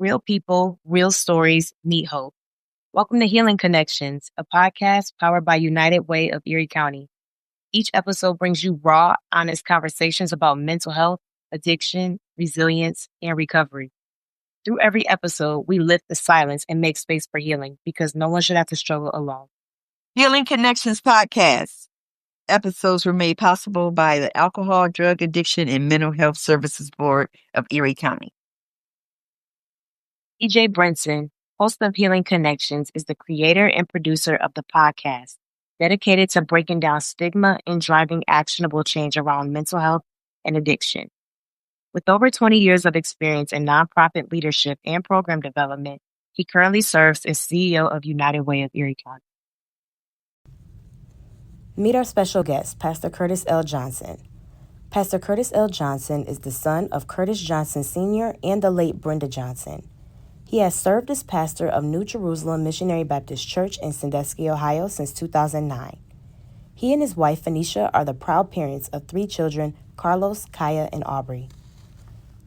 Real people, real stories, meet hope. Welcome to Healing Connections, a podcast powered by United Way of Erie County. Each episode brings you raw, honest conversations about mental health, addiction, resilience, and recovery. Through every episode, we lift the silence and make space for healing because no one should have to struggle alone. Healing Connections podcast. Episodes were made possible by the Alcohol, Drug Addiction, and Mental Health Services Board of Erie County. E.J. Brinson, host of Healing Connections, is the creator and producer of the podcast, dedicated to breaking down stigma and driving actionable change around mental health and addiction. With over 20 years of experience in nonprofit leadership and program development, he currently serves as CEO of United Way of Erie County. Meet our special guest, Pastor Curtis L. Johnson. Pastor Curtis L. Johnson is the son of Curtis Johnson Sr. and the late Brenda Johnson. He has served as pastor of New Jerusalem Missionary Baptist Church in Sandusky, Ohio since 2009. He and his wife, Fainisha, are the proud parents of 3 children, Carlouse, Kaya, and Aubrey.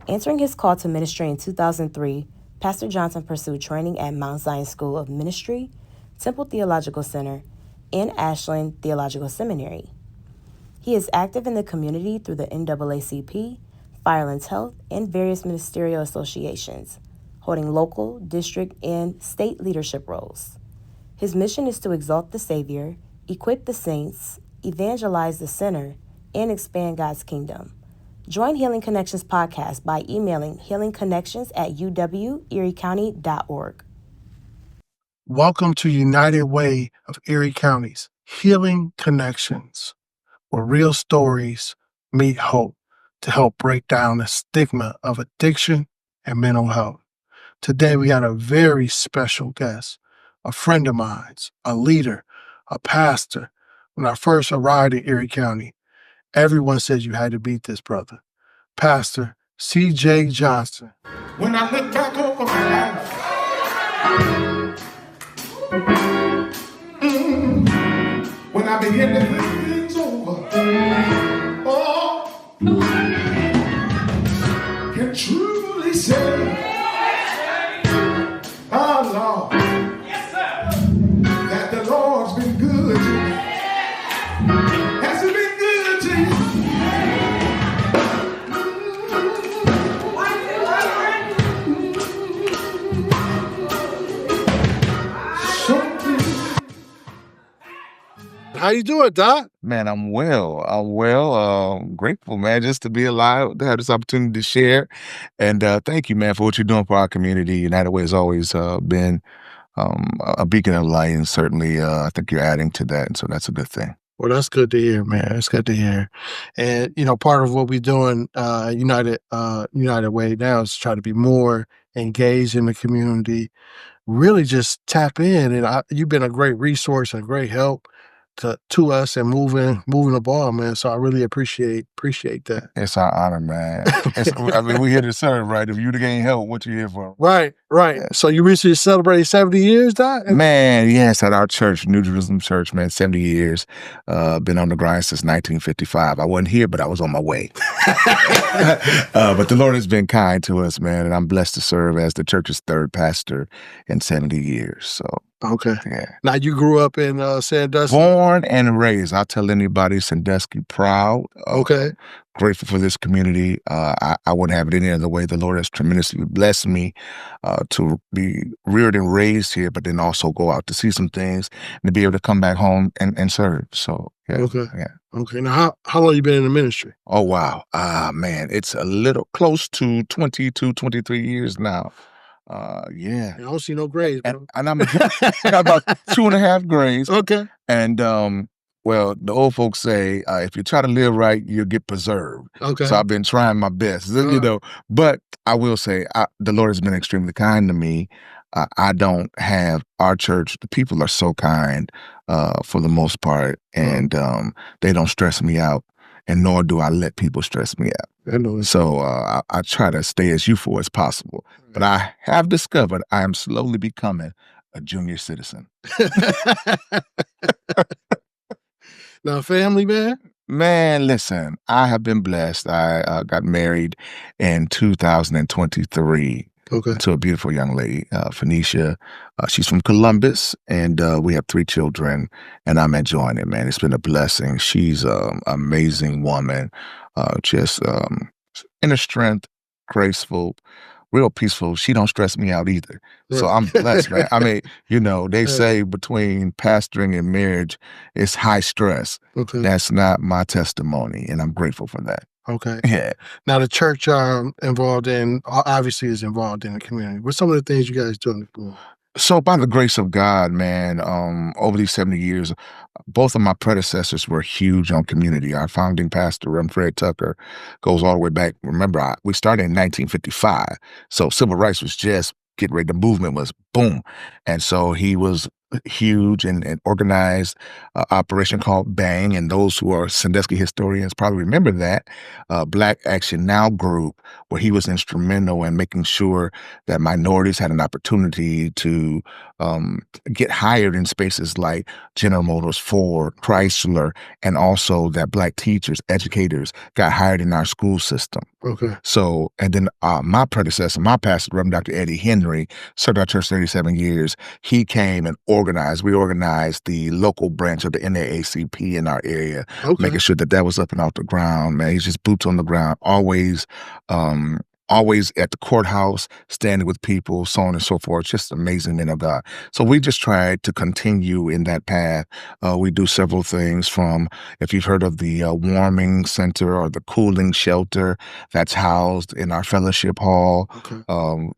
Answering his call to ministry in 2003, Pastor Johnson pursued training at Mount Zion School of Ministry, Temple Theological Center, and Ashland Theological Seminary. He is active in the community through the NAACP, Firelands Health, and various ministerial associations, holding local, district, and state leadership roles. His mission is to exalt the Savior, equip the saints, evangelize the sinner, and expand God's kingdom. Join Healing Connections podcast by emailing healingconnections@uweeriecounty.org. Welcome to United Way of Erie County's Healing Connections, where real stories meet hope to help break down the stigma of addiction and mental health. Today, we got a very special guest, a friend of mine, a leader, a pastor. When I first arrived in Erie County, everyone said you had to meet this brother, Pastor C.J. Johnson. When I look back over my life, when I begin to think things over, can truly say, oh Lord, yes, sir, that the Lord's been good to me. Has he been good to you? How you doing, Doc? Man, I'm well. Grateful, man, just to be alive, to have this opportunity to share. And thank you, man, for what you're doing for our community. United Way has always been a beacon of light, and certainly I think you're adding to that, and so that's a good thing. Well, that's good to hear, man. That's good to hear. And, part of what we're doing United Way now is try to be more engaged in the community, really just tap in. And you've been a great resource and great help to us and moving the ball, man. So I really appreciate that. It's our honor, man. We're here to serve, right? If you can't help, what you here for? Right. So you recently celebrated 70 years, Doc? Man, yes, at our church, New Jerusalem Church, man, 70 years. Been on the grind since 1955. I wasn't here, but I was on my way. But the Lord has been kind to us, man, and I'm blessed to serve as the church's 3rd pastor in 70 years. So. Okay. Yeah. Now, you grew up in Sandusky? Born and raised. I'll tell anybody, Sandusky, proud. Okay. Grateful for this community. I wouldn't have it any other way. The Lord has tremendously blessed me to be reared and raised here, but then also go out to see some things and to be able to come back home and serve. So, yeah. Okay. Yeah. Okay. Now, how long you been in the ministry? Oh, wow. Man, it's a little close to 22, 23 years now. Yeah. I don't see no grades, bro. And I got about 2.5 grades. Okay. And, well, the old folks say, if you try to live right, you'll get preserved. Okay. So I've been trying my best, but I will say the Lord has been extremely kind to me. I don't have our church. The people are so kind, for the most part, and, they don't stress me out. And nor do I let people stress me out. So I try to stay as youthful as possible. But I have discovered I am slowly becoming a junior citizen. Now, family, man? Man, listen, I have been blessed. I got married in 2023. to a beautiful young lady, Fainisha. She's from Columbus, and we have 3 children, and I'm enjoying it, man. It's been a blessing. She's an amazing woman, just inner strength, graceful, real peaceful. She don't stress me out either. So I'm blessed, man. I mean, they say between pastoring and marriage, it's high stress. Okay. That's not my testimony, and I'm grateful for that. Okay. Yeah. Now the church obviously is involved in the community. What's some of the things you guys do in the community? So by the grace of God, man, over these 70 years, both of my predecessors were huge on community. Our founding pastor, Reverend Fred Tucker, goes all the way back. Remember, we started in 1955. So civil rights was just getting ready. The movement was boom. And so he was huge and organized operation called BANG. And those who are Sandusky historians probably remember that Black Action Now group, where he was instrumental in making sure that minorities had an opportunity to get hired in spaces like General Motors, Ford, Chrysler, and also that Black teachers, educators got hired in our school system. Okay. So, and then my predecessor, my pastor, Reverend Dr. Eddie Henry, served our church 37 years. He came and we organized the local branch of the NAACP in our area, making sure that was up and off the ground, man. He's just boots on the ground, always at the courthouse, standing with people, so on and so forth. Just amazing men of God. So we just tried to continue in that path. We do several things from, if you've heard of the warming center or the cooling shelter that's housed in our fellowship hall,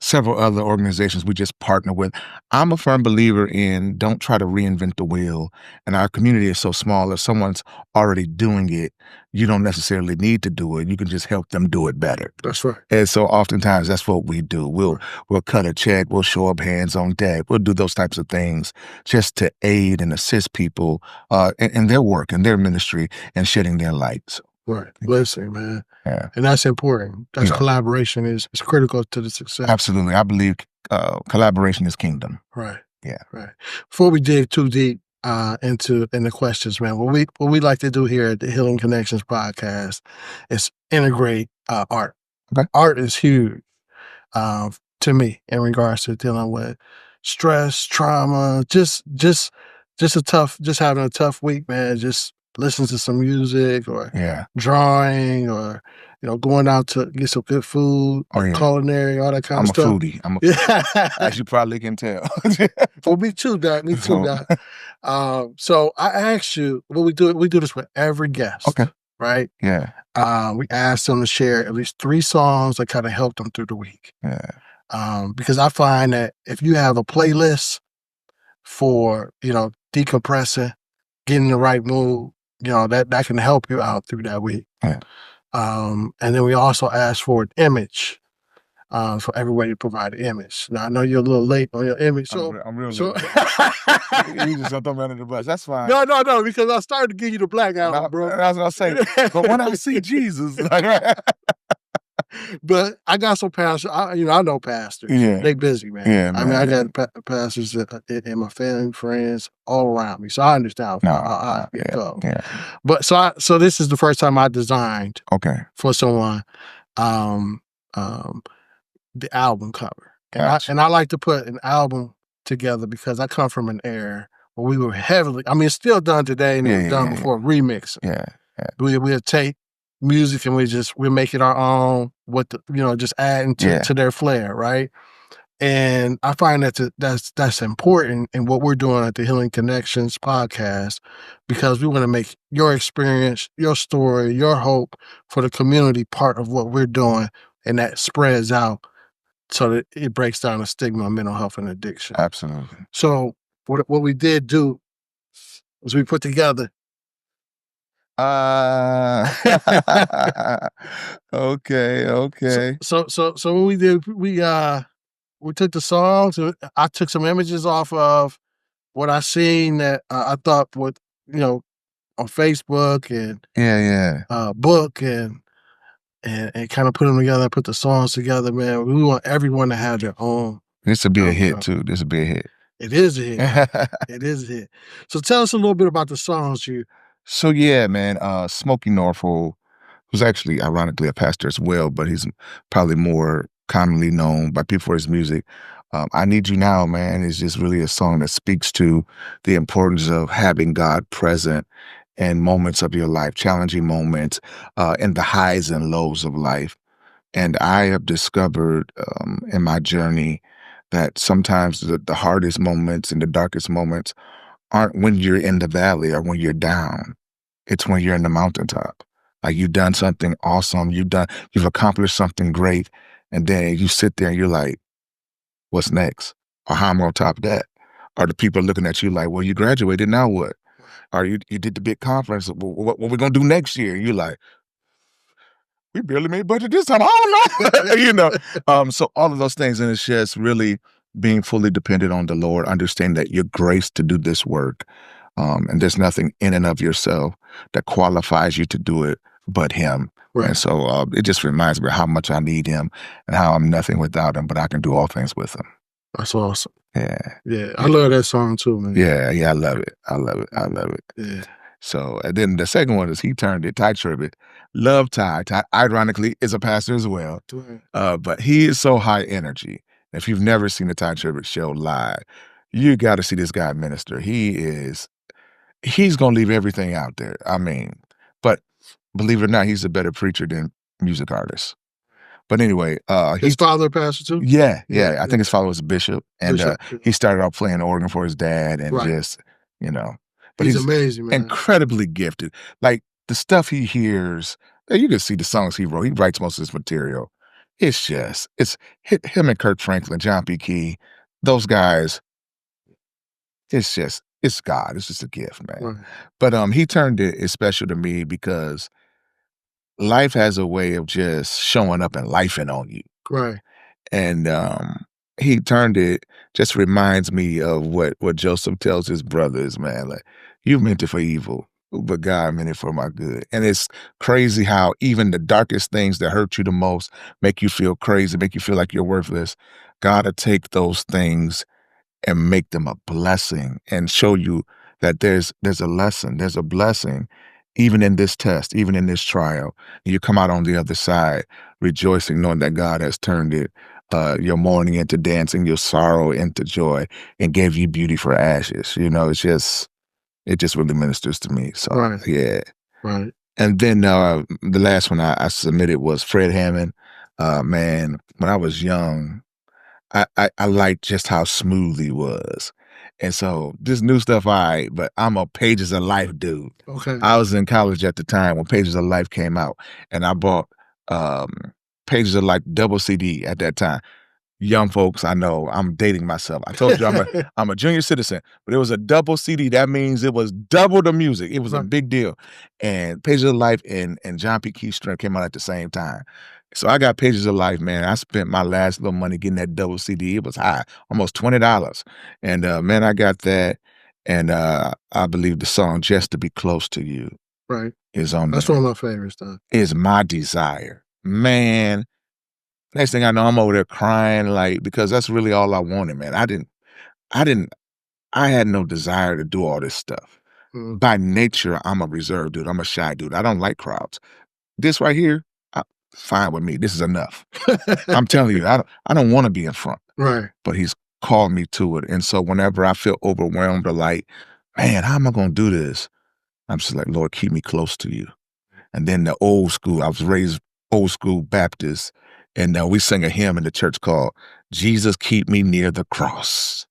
several other organizations we just partner with. I'm a firm believer in don't try to reinvent the wheel. And our community is so small, if someone's already doing it, you don't necessarily need to do it. You can just help them do it better. That's right. And so oftentimes that's what we do. We'll cut a check. We'll show up hands on deck. We'll do those types of things just to aid and assist people in their work and their ministry and shedding their light. So, right. Blessing, man. Yeah. And that's important. That's collaboration is critical to the success. Absolutely. I believe collaboration is kingdom. Right. Yeah. Right. Before we dig too deep into the questions, man, what we like to do here at the Healing Connections podcast is integrate art. Okay. Art is huge to me in regards to dealing with stress, trauma, just having a tough week, man. Just listen to some music or drawing or going out to get some good food, culinary, all that kind of stuff. I'm a foodie. As you probably can tell. Well, me too, Doc. So I asked you, we do this with every guest. Okay. Right? Yeah. We asked them to share at least 3 songs that kind of helped them through the week. Yeah. Because I find that if you have a playlist for, decompressing, getting in the right mood, that can help you out through that week. Yeah. And then we also asked for an image. For everybody to provide an image. Now I know you're a little late on your image, so I'm real late. You just throw me under the bus. That's fine. No, because I started to give you the blackout, bro. I was gonna say, but when I see Jesus, but I got some pastors. I know pastors. Yeah, they busy, man. Yeah, man. I mean, I got pastors in my family, friends all around me, so I understand how it goes. Yeah. But so this is the first time I designed for someone. The album cover. And I like to put an album together because I come from an era where we were heavily, it's still done today and it was done before remixing. Yeah. We'll take music and we make it our own with just adding to their flair, right? And I find that's important in what we're doing at the Healing Connections podcast because we want to make your experience, your story, your hope for the community part of what we're doing, and that spreads out so that it breaks down the stigma of mental health and addiction. Absolutely. So what we did do was we put together. Okay. So what we did, we took the songs. I took some images off of what I seen that I thought would, on Facebook and book and kind of put them together, put the songs together, man. We want everyone to have their own. This would be a hit, too. This would be a hit. It is a hit. It is a hit. So tell us a little bit about the songs you. So, yeah, man, Smokey Norfolk, who's actually, ironically, a pastor as well, but he's probably more commonly known by people for his music. I Need You Now, man, is just really a song that speaks to the importance of having God present in moments of your life, challenging moments, in the highs and lows of life. And I have discovered in my journey that sometimes the hardest moments and the darkest moments aren't when you're in the valley or when you're down. It's when you're in the mountaintop. Like you've done something awesome, you've accomplished something great, and then you sit there and you're like, what's next? Or how am I on top of that? Or the people are looking at you like, well, you graduated, now what? Or you did the big conference, what we gonna do next year? You're like, we barely made budget this time. I don't know. So all of those things, and it's just really being fully dependent on the Lord, understanding that you're graced to do this work. And there's nothing in and of yourself that qualifies you to do it but him. Right. And so it just reminds me how much I need him and how I'm nothing without him, but I can do all things with him. That's awesome. Yeah. Yeah. I love that song too, man. Yeah, I love it. I love it. Yeah. So, and then the second one is he turned it, Ty Tribbett. Love Ty. Ty, ironically, is a pastor as well. Right. But he is so high energy. If you've never seen the Ty Tribbett show live, you got to see this guy minister. He's going to leave everything out there. I mean, but believe it or not, he's a better preacher than music artist. But anyway, his father pastor too? Yeah. I think his father was a bishop. And he started off playing organ for his dad and right. But he's amazing, man. Incredibly gifted. Like the stuff he hears, you can see the songs he wrote. He writes most of his material. It's him and Kirk Franklin, John P. Key, those guys. It's God. It's just a gift, man. Right. But he turned it special to me because life has a way of just showing up and lifing on you. Right. And he turned it, just reminds me of what Joseph tells his brothers, man. Like, you meant it for evil, but God meant it for my good. And it's crazy how even the darkest things that hurt you the most make you feel crazy, make you feel like you're worthless. God will take those things and make them a blessing and show you that there's a lesson, there's a blessing, even in this test, even in this trial. You come out on the other side rejoicing, knowing that God has turned it, your mourning into dancing, your sorrow into joy, and gave you beauty for ashes. It just really ministers to me. So, right. Yeah. Right. And then the last one I submitted was Fred Hammond. Man, when I was young, I liked just how smooth he was. And so this new stuff, but I'm a Pages of Life dude. Okay. I was in college at the time when Pages of Life came out, and I bought Pages of Life double CD at that time. Young folks, I know I'm dating myself. I told you I'm a junior citizen, but it was a double CD. That means it was double the music. It was a big deal. And Pages of Life and John P. Key Strength came out at the same time. So I got Pages of Life, man. I spent my last little money getting that double CD. It was high, almost $20. And man, I got that. And I believe the song Just to Be Close to You right. is on That's there. one of my favorites, though. Is My Desire. Man, next thing I know, I'm over there crying, like, because that's really all I wanted, man. I had no desire to do all this stuff. Mm. By nature, I'm a reserved dude. I'm a shy dude. I don't like crowds. This right here, fine with me. This is enough. I'm telling you, I don't want to be in front. Right. But he's called me to it. And so whenever I feel overwhelmed or like, man, how am I going to do this? I'm just like, Lord, keep me close to you. And then the old school, I was raised old school Baptist, and we sing a hymn in the church called Jesus Keep Me Near the Cross.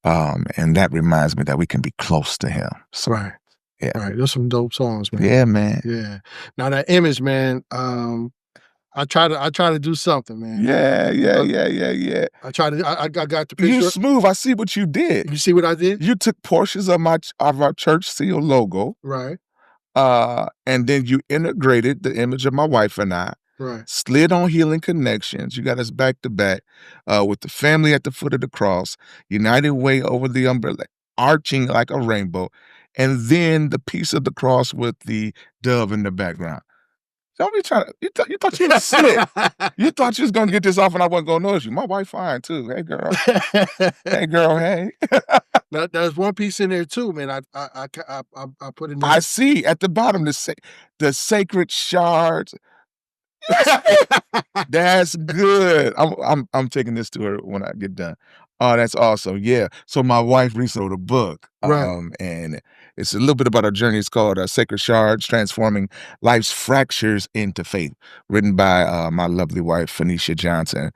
And that reminds me that we can be close to him. So, right. Yeah. Right. There's some dope songs, man. Yeah, man. Yeah. Now that image, man, I try to do something, man. Yeah. I got the picture. You smooth. I see what you did. You see what I did? You took portions of our church seal logo. Right. And then you integrated the image of my wife and I. Right. Slid on Healing Connections. You got us back to back with the family at the foot of the cross, United Way over the umbrella, arching like a rainbow, and then the piece of the cross with the dove in the background. Don't be trying to, you thought you was slick. You thought you was going to get this off and I wasn't going to notice you. My wife fine too. Hey, girl. Hey, girl, hey. There's one piece in there too, man. I put in there. I see at the bottom the sacred shards. That's good. I'm taking this to her when I get done. Oh, that's awesome. Yeah. So my wife recently wrote a book. Right. And it's a little bit about our journey. It's called Sacred Shards, Transforming Life's Fractures into Faith, written by my lovely wife, Fainisha Johnson.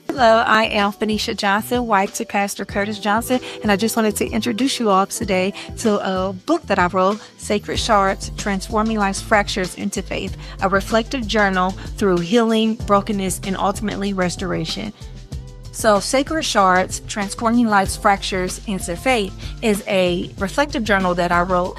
Hello, I am Fainisha Johnson, wife to Pastor Curtis Johnson, and I just wanted to introduce you all today to a book that I wrote, Sacred Shards, Transforming Life's Fractures into Faith, a reflective journal through healing, brokenness, and ultimately restoration. So Sacred Shards, Transforming Life's Fractures into Faith is a reflective journal that I wrote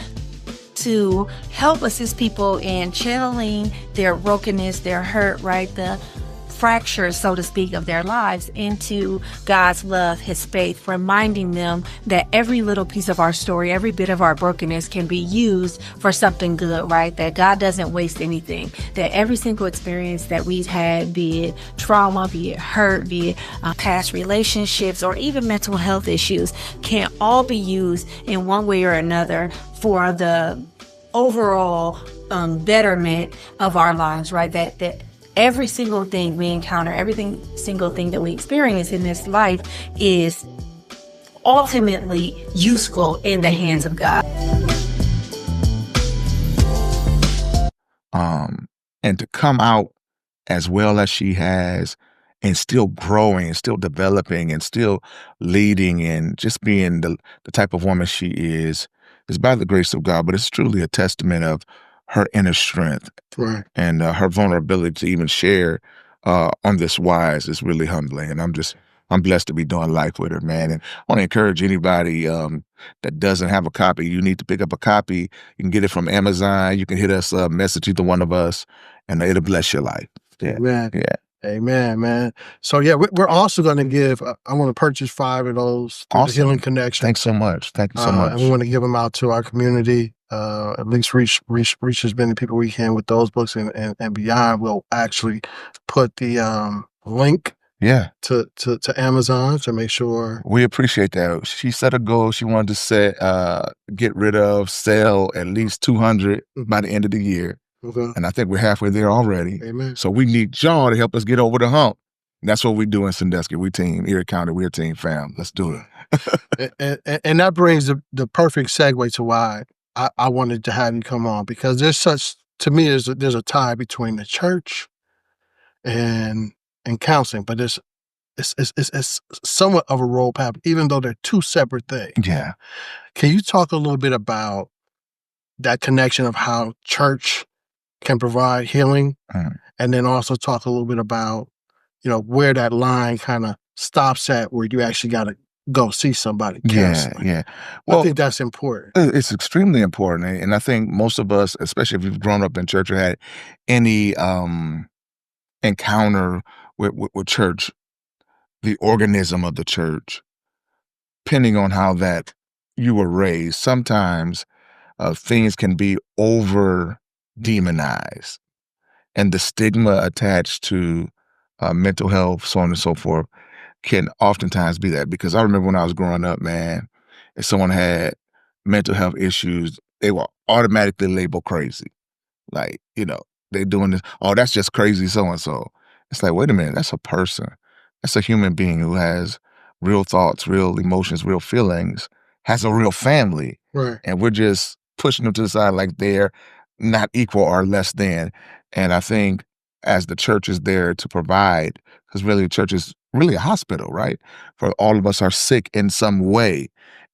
to help assist people in channeling their brokenness, their hurt, right? The fractures, so to speak, of their lives into God's love, His faith, reminding them that every little piece of our story, every bit of our brokenness can be used for something good, right? That God doesn't waste anything, that every single experience that we've had, be it trauma, be it hurt, be it past relationships, or even mental health issues, can all be used in one way or another for the overall betterment of our lives, right? That every single thing we encounter, single thing that we experience in this life is ultimately useful in the hands of God. And to come out as well as she has, and still growing and still developing and still leading and just being the type of woman she is by the grace of God. But it's truly a testament of her inner strength. Right. And her vulnerability to even share on this wise is really humbling. And I'm blessed to be doing life with her, man. And I want to encourage anybody that doesn't have a copy, you need to pick up a copy. You can get it from Amazon. You can hit us, message either one of us, and it'll bless your life. Yeah. Amen. Yeah. Amen, man. So yeah, we're also going to give, I want to purchase 5 of those through the Healing Connection. Thanks so much. Thank you so much. And we want to give them out to our community, at least reach as many people we can with those books and beyond. We'll actually put the link to Amazon to make sure. We appreciate that. She set a goal. She wanted to sell at least 200 by the end of the year. Okay. And I think we're halfway there already. Amen. So we need y'all to help us get over the hump. And that's what we do in Sandusky. We team, Erie County, we're a team fam. Let's do it. and that brings the perfect segue to why I wanted to have you come on, because there's a tie between the church and counseling, but it's somewhat of a role path, even though they're two separate things. Yeah. Can you talk a little bit about that connection of how church can provide healing, and then also talk a little bit about, where that line kind of stops at, where you actually got to go see somebody counseling? Yeah. Well, I think that's important. It's extremely important. And I think most of us, especially if you've grown up in church or had any encounter with church, the organism of the church, depending on how that you were raised, sometimes things can be over demonized, and the stigma attached to mental health, so on and so forth, can oftentimes be that. Because I remember when I was growing up, man, if someone had mental health issues, they were automatically labeled crazy. Like, they're doing this. Oh, that's just crazy so-and-so. It's like, wait a minute, that's a person. That's a human being who has real thoughts, real emotions, real feelings, has a real family. Right. And we're just pushing them to the side like they're not equal or less than. And I think as the church is there to provide, because really the church is really a hospital, right? For all of us are sick in some way,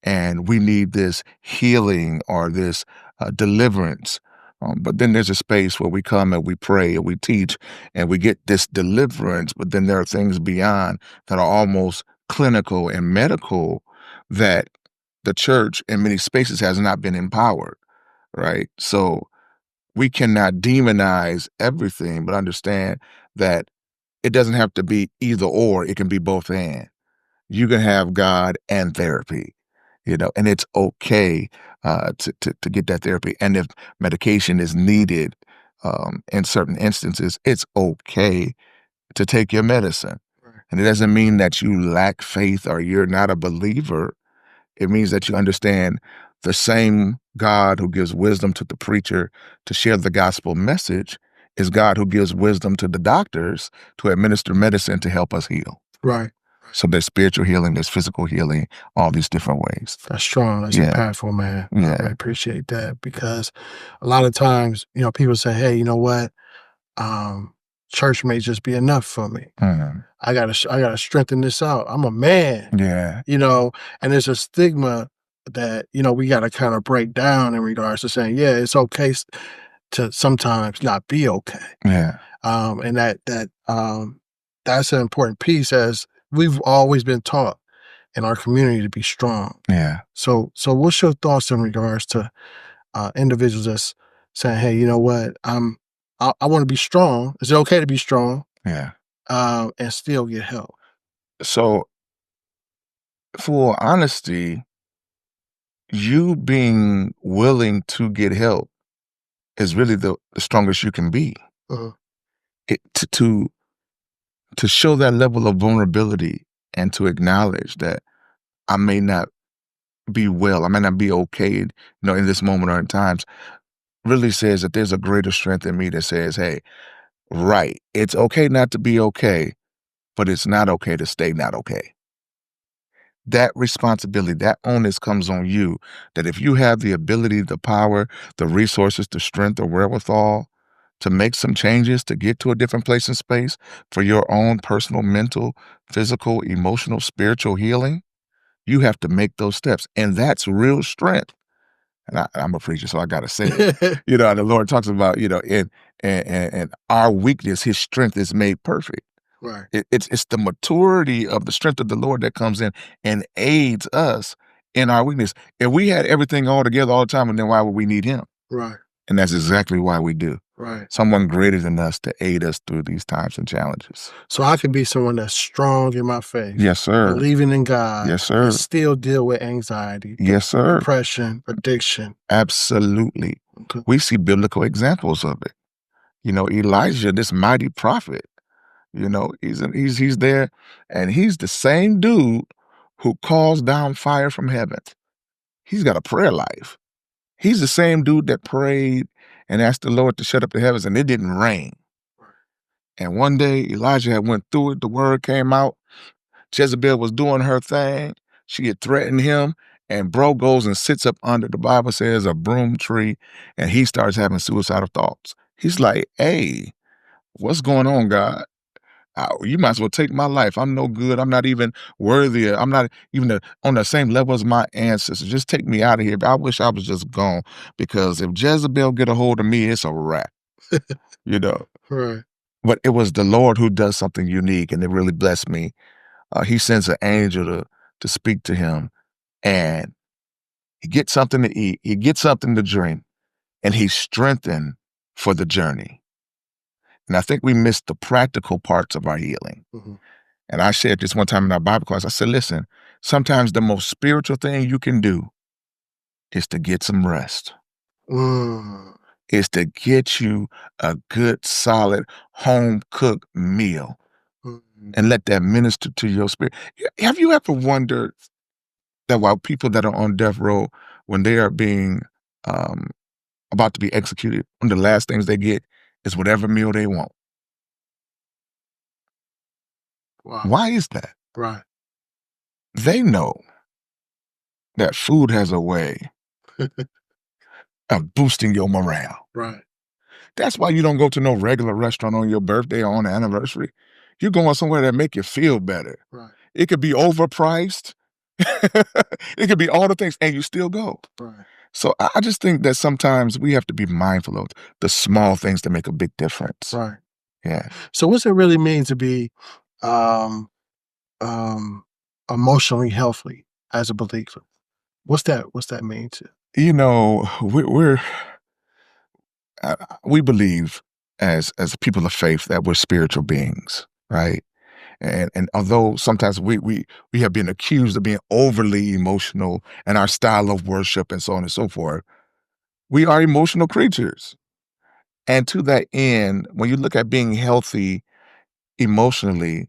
and we need this healing or this deliverance. But then there's a space where we come and we pray and we teach and we get this deliverance, but then there are things beyond that are almost clinical and medical that the church in many spaces has not been empowered, right? So we cannot demonize everything, but understand that it doesn't have to be either or. It can be both and. You can have God and therapy, and it's okay to get that therapy. And if medication is needed in certain instances, it's okay to take your medicine. Right. And it doesn't mean that you lack faith or you're not a believer. It means that you understand the same God who gives wisdom to the preacher to share the gospel message is God who gives wisdom to the doctors to administer medicine to help us heal. Right. So there's spiritual healing, there's physical healing, all these different ways. That's strong. That's impactful, man. Yeah. I appreciate that, because a lot of times, people say, hey, you know what? Church may just be enough for me. Mhm. I gotta strengthen this out. I'm a man. Yeah. And there's a stigma that, we gotta kind of break down in regards to saying, yeah, it's okay to sometimes not be okay. Yeah. And that's an important piece, as we've always been taught in our community to be strong. Yeah. So what's your thoughts in regards to individuals that's saying, hey, you know what? I want to be strong. Is it okay to be strong? Yeah. And still get help? So, for honesty, you being willing to get help is really the strongest you can be. Uh-huh. To show that level of vulnerability and to acknowledge that I may not be well, I may not be okay, in this moment or in times, really says that there's a greater strength in me that says, hey, right, it's okay not to be okay, but it's not okay to stay not okay. That responsibility, that onus comes on you, that if you have the ability, the power, the resources, the strength, or wherewithal to make some changes to get to a different place in space for your own personal, mental, physical, emotional, spiritual healing, you have to make those steps. And that's real strength. And I'm a preacher, so I got to say it. The Lord talks about, in our weakness, his strength is made perfect. Right. It's the maturity of the strength of the Lord that comes in and aids us in our weakness. If we had everything all together all the time, and then why would we need him? Right. And that's exactly why we do. Right. Someone greater than us to aid us through these times and challenges. So I can be someone that's strong in my faith. Yes, sir. Believing in God. Yes, sir. And still deal with anxiety. Yes, sir. Depression, addiction. Absolutely. Okay. We see biblical examples of it. Elijah, this mighty prophet, he's there, and he's the same dude who calls down fire from heaven. He's got a prayer life. He's the same dude that prayed and asked the Lord to shut up the heavens, and it didn't rain. And one day, Elijah had went through it. The word came out. Jezebel was doing her thing. She had threatened him, and bro goes and sits up under, the Bible says, a broom tree, and he starts having suicidal thoughts. He's like, hey, what's going on, God? You might as well take my life. I'm no good. I'm not even worthy. I'm not even on the same level as my ancestors. Just take me out of here. I wish I was just gone, because if Jezebel get a hold of me, it's a wrap. Right. But it was the Lord who does something unique, and it really blessed me. He sends an angel to speak to him, and he gets something to eat. He gets something to drink, and he's strengthened for the journey. And I think we missed the practical parts of our healing. Mm-hmm. And I shared this one time in our Bible class. I said, listen, sometimes the most spiritual thing you can do is to get some rest. Is to get you a good, solid, home-cooked meal and let that minister to your spirit. Have you ever wondered that while people that are on death row, when they are being about to be executed, one of the last things they get is whatever meal they want? Wow. Why is that? Right. They know that food has a way of boosting your morale. Right. That's why you don't go to no regular restaurant on your birthday or on an anniversary. You're going somewhere that make you feel better. Right. It could be overpriced. It could be all the things, and you still go. Right. So I just think that sometimes we have to be mindful of the small things that make a big difference. Right. Yeah. So what's it really mean to be emotionally healthy as a believer? What's that mean to? We believe as people of faith that we're spiritual beings, right? And although sometimes we have been accused of being overly emotional in our style of worship and so on and so forth, we are emotional creatures. And to that end, when you look at being healthy emotionally,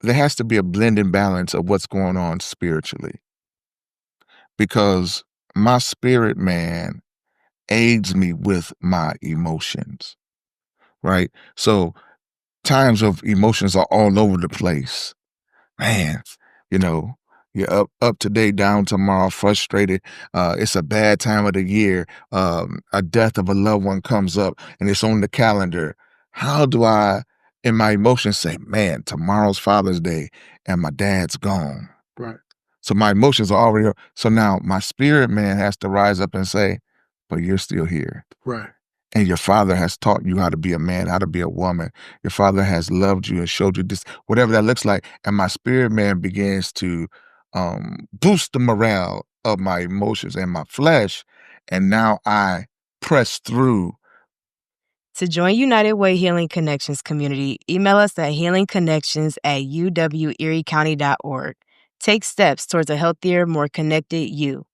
there has to be a blend and balance of what's going on spiritually. Because my spirit man aids me with my emotions, right? So times of emotions are all over the place. Man, you know, you're up today, down tomorrow, frustrated. It's a bad time of the year. A death of a loved one comes up and it's on the calendar. How do I, in my emotions, say, man, tomorrow's Father's Day and my dad's gone? Right. So my emotions are already, so now my spirit man has to rise up and say, but you're still here. Right. And your father has taught you how to be a man, how to be a woman. Your father has loved you and showed you this, whatever that looks like. And my spirit man begins to boost the morale of my emotions and my flesh. And now I press through. To join United Way Healing Connections community, email us at healingconnections@uweeriecounty.org. Take steps towards a healthier, more connected you.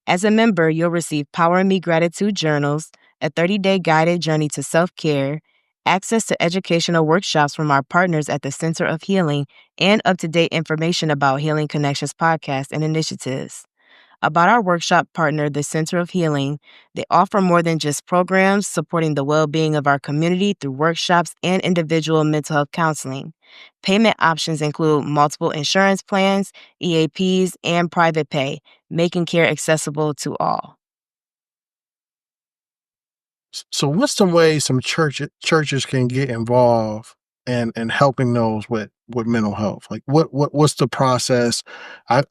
As a member, you'll receive Power in Me gratitude journals, a 30-day guided journey to self-care, access to educational workshops from our partners at the Center of Healing, and up-to-date information about Healing Connections podcasts and initiatives. About our workshop partner, the Center of Healing, they offer more than just programs supporting the well-being of our community through workshops and individual mental health counseling. Payment options include multiple insurance plans, EAPs, and private pay, making care accessible to all. So what's some ways some churches can get involved and helping those with mental health? Like what's the process? I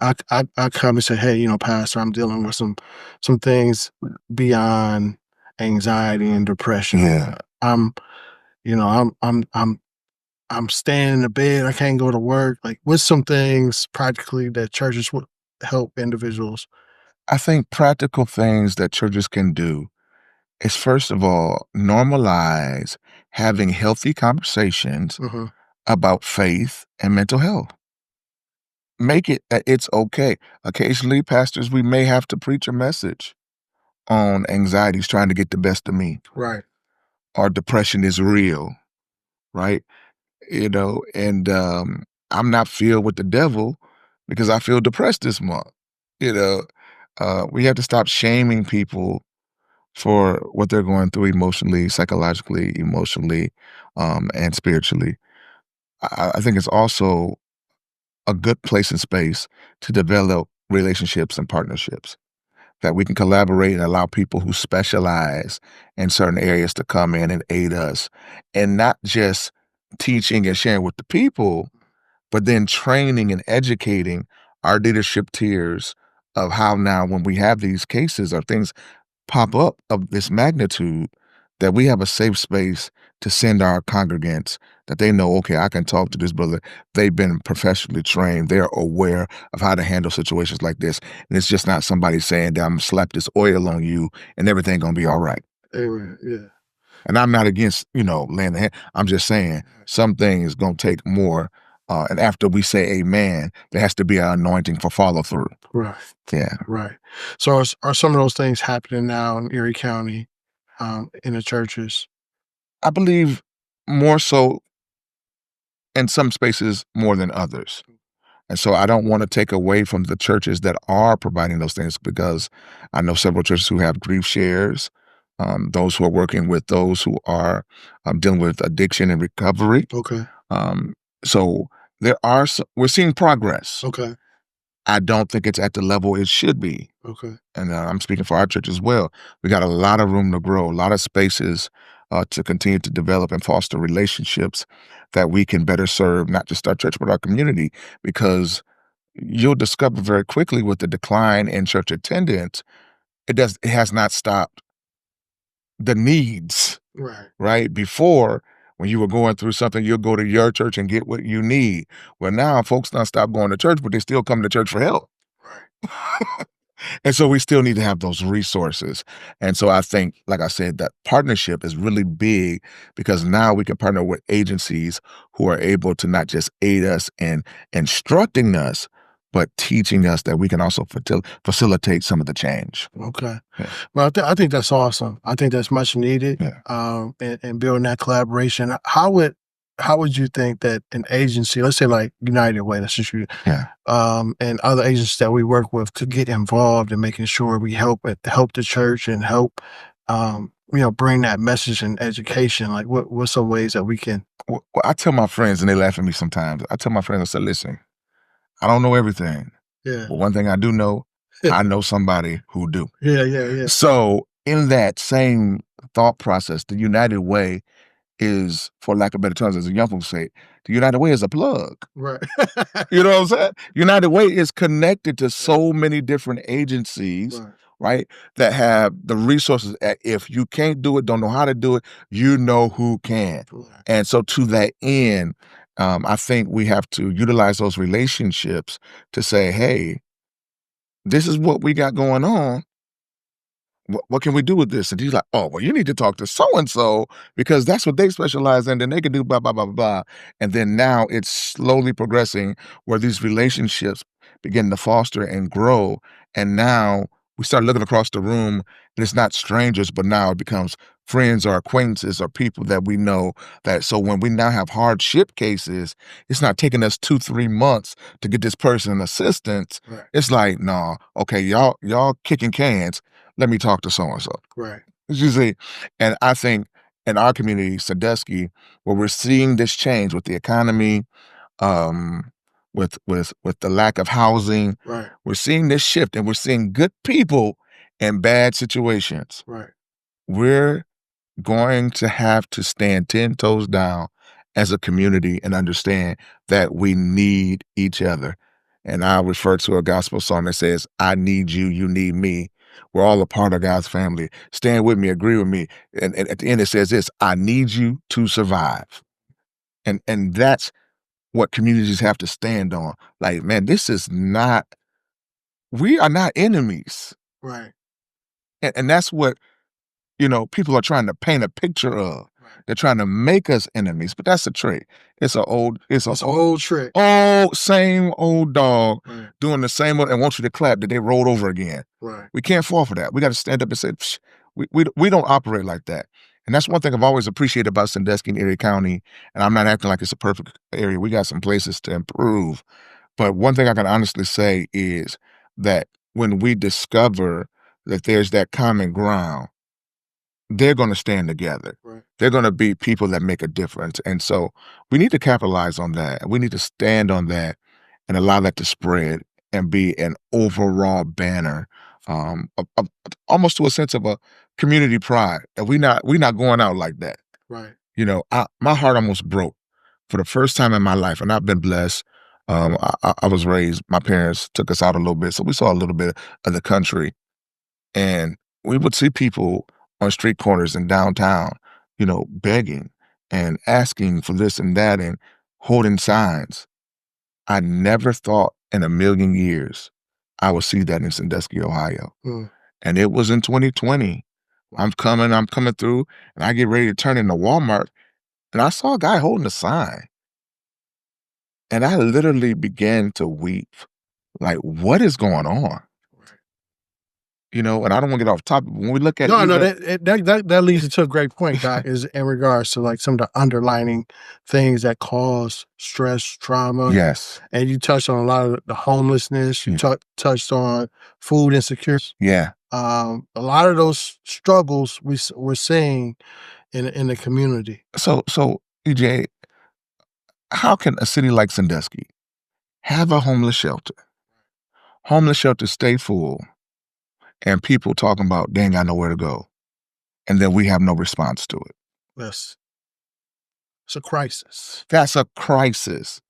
come and say, hey, Pastor, I'm dealing with some things beyond anxiety and depression. Yeah. I'm staying in the bed. I can't go to work. Like, what's some things practically that churches would help individuals? I think practical things that churches can do is, first of all, normalize having healthy conversations Mhm. about faith and mental health. Make it that it's okay. Occasionally, pastors, we may have to preach a message on anxiety's trying to get the best of me, Right. or depression is real, right? And I'm not filled with the devil because I feel depressed this month. You know, we have to stop shaming people for what they're going through emotionally, psychologically, emotionally, and spiritually. I think it's also a good place and space to develop relationships and partnerships that we can collaborate and allow people who specialize in certain areas to come in and aid us, and not just teaching and sharing with the people, but then training and educating our leadership tiers of how now when we have these cases or things pop up of this magnitude, that we have a safe space to send our congregants, that they know, okay, I can talk to this brother. They've been professionally trained. They're aware of how to handle situations like this. And it's just not somebody saying that I'm gonna slap this oil on you and everything gonna be all right. Amen. Yeah. And I'm not against, laying the hand. I'm just saying some things gonna take more. And after we say amen, there has to be an anointing for follow through. Right. Yeah. Right. So are some of those things happening now in Erie County, in the churches? I believe more so in some spaces more than others. And so I don't want to take away from the churches that are providing those things, because I know several churches who have grief shares, those who are working with those who are dealing with addiction and recovery. Okay. So we're seeing progress. Okay. I don't think it's at the level it should be. Okay. And I'm speaking for our church as well. We got a lot of room to grow, a lot of spaces to continue to develop and foster relationships that we can better serve, not just our church, but our community. Because you'll discover very quickly with the decline in church attendance, it has not stopped the needs, Right. right? Before, when you were going through something, you'll go to your church and get what you need. Well, now folks don't stop going to church, but they still come to church for help. Right. And so we still need to have those resources. And so I think, like I said, that partnership is really big, because now we can partner with agencies who are able to not just aid us in instructing us, but teaching us that we can also facilitate some of the change. Okay. Yeah. Well, I think that's awesome. I think that's much needed. Yeah. And building that collaboration. How would how would you think that an agency, let's say like United Way, that's just you, Yeah. and other agencies that we work with could get involved in making sure we help the church and help, bring that message and education? Like, what's some ways that we can? Well, I tell my friends, and they laugh at me sometimes. I tell my friends, I say, listen, I don't know everything, Yeah, but one thing I do know, I know somebody who do. yeah. So in that same thought process, the United Way is, for lack of better terms, as the young folks say, the United Way is a plug. Right. You know what I'm saying? United Way is connected to so many different agencies, right, that have the resources. If you can't do it, don't know how to do it, you know who can. Right. And so to that end, I think we have to utilize those relationships to say, hey, this is what we got going on. What can we do with this? And he's like, oh, well, you need to talk to so-and-so because that's what they specialize in. Then they can do blah, blah, blah, blah, blah. And then now it's slowly progressing where these relationships begin to foster and grow. And now we start looking across the room and it's not strangers, but now it becomes friends or acquaintances or people that we know that. So when we now have hardship cases, it's not taking us 2-3 months to get this person assistance. Right. It's like, no, okay, y'all kicking cans. Let me talk to so-and-so. Right. You see? And I think in our community, Sandusky, where we're seeing this change with the economy, with the lack of housing, Right. we're seeing this shift and we're seeing good people in bad situations. Right. We're going to have to stand 10 toes down as a community and understand that we need each other. And I refer to a gospel song that says, I need you, you need me. We're all a part of God's family. Stand with me, agree with me. And at the end it says this, I need you to survive. And that's what communities have to stand on. Like, man, we are not enemies. Right. And that's what, people are trying to paint a picture of. They're trying to make us enemies, but that's a trick. It's an old trick. Oh, same old dog Right. doing the same old and wants you to clap that they rolled over again. Right. We can't fall for that. We got to stand up and say, we don't operate like that. And that's one thing I've always appreciated about Sandusky and Erie County. And I'm not acting like it's a perfect area. We got some places to improve. But one thing I can honestly say is that when we discover that there's that common ground, they're going to stand together. Right. They're going to be people that make a difference. And so we need to capitalize on that. We need to stand on that and allow that to spread and be an overall banner, of almost to a sense of a community pride. And we're not going out like that. Right. My heart almost broke for the first time in my life, and I've been blessed. I was raised, my parents took us out a little bit, so we saw a little bit of the country. And we would see people on street corners in downtown, begging and asking for this and that and holding signs. I never thought in a million years I would see that in Sandusky, Ohio. Mm. And it was in 2020. I'm coming through, and I get ready to turn into Walmart, and I saw a guy holding a sign. And I literally began to weep. Like, what is going on? And I don't want to get off topic. When we look at that leads into a great point, Doc, is in regards to like some of the underlining things that cause stress, trauma. Yes. And you touched on a lot of the homelessness. You touched on food insecurity. Yeah. A lot of those struggles we're seeing in the community. So EJ, how can a city like Sandusky have a homeless shelter? Homeless shelters stay full. And people talking about they ain't got nowhere to go. And then we have no response to it. Yes. It's a crisis. That's a crisis.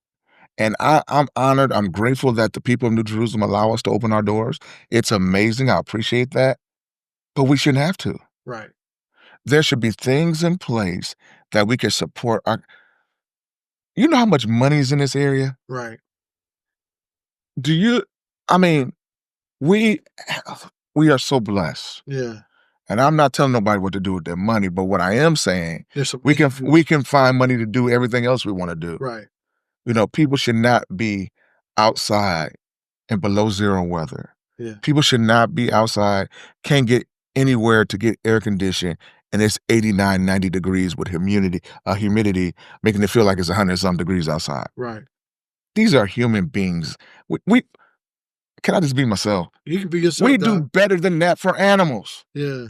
And I'm honored. I'm grateful that the people of New Jerusalem allow us to open our doors. It's amazing. I appreciate that. But we shouldn't have to. Right. There should be things in place that we can support our. You know how much money is in this area? Right. We are so blessed. Yeah. And I'm not telling nobody what to do with their money, but what I am saying, we can find money to do everything else we want to do. Right. People should not be outside in below zero weather. Yeah. People should not be outside, can't get anywhere to get air conditioning, and it's 89, 90 degrees with humidity, making it feel like it's 100-some degrees outside. Right. These are human beings. We can I just be myself? You can be yourself. We do better than that for animals. Yeah.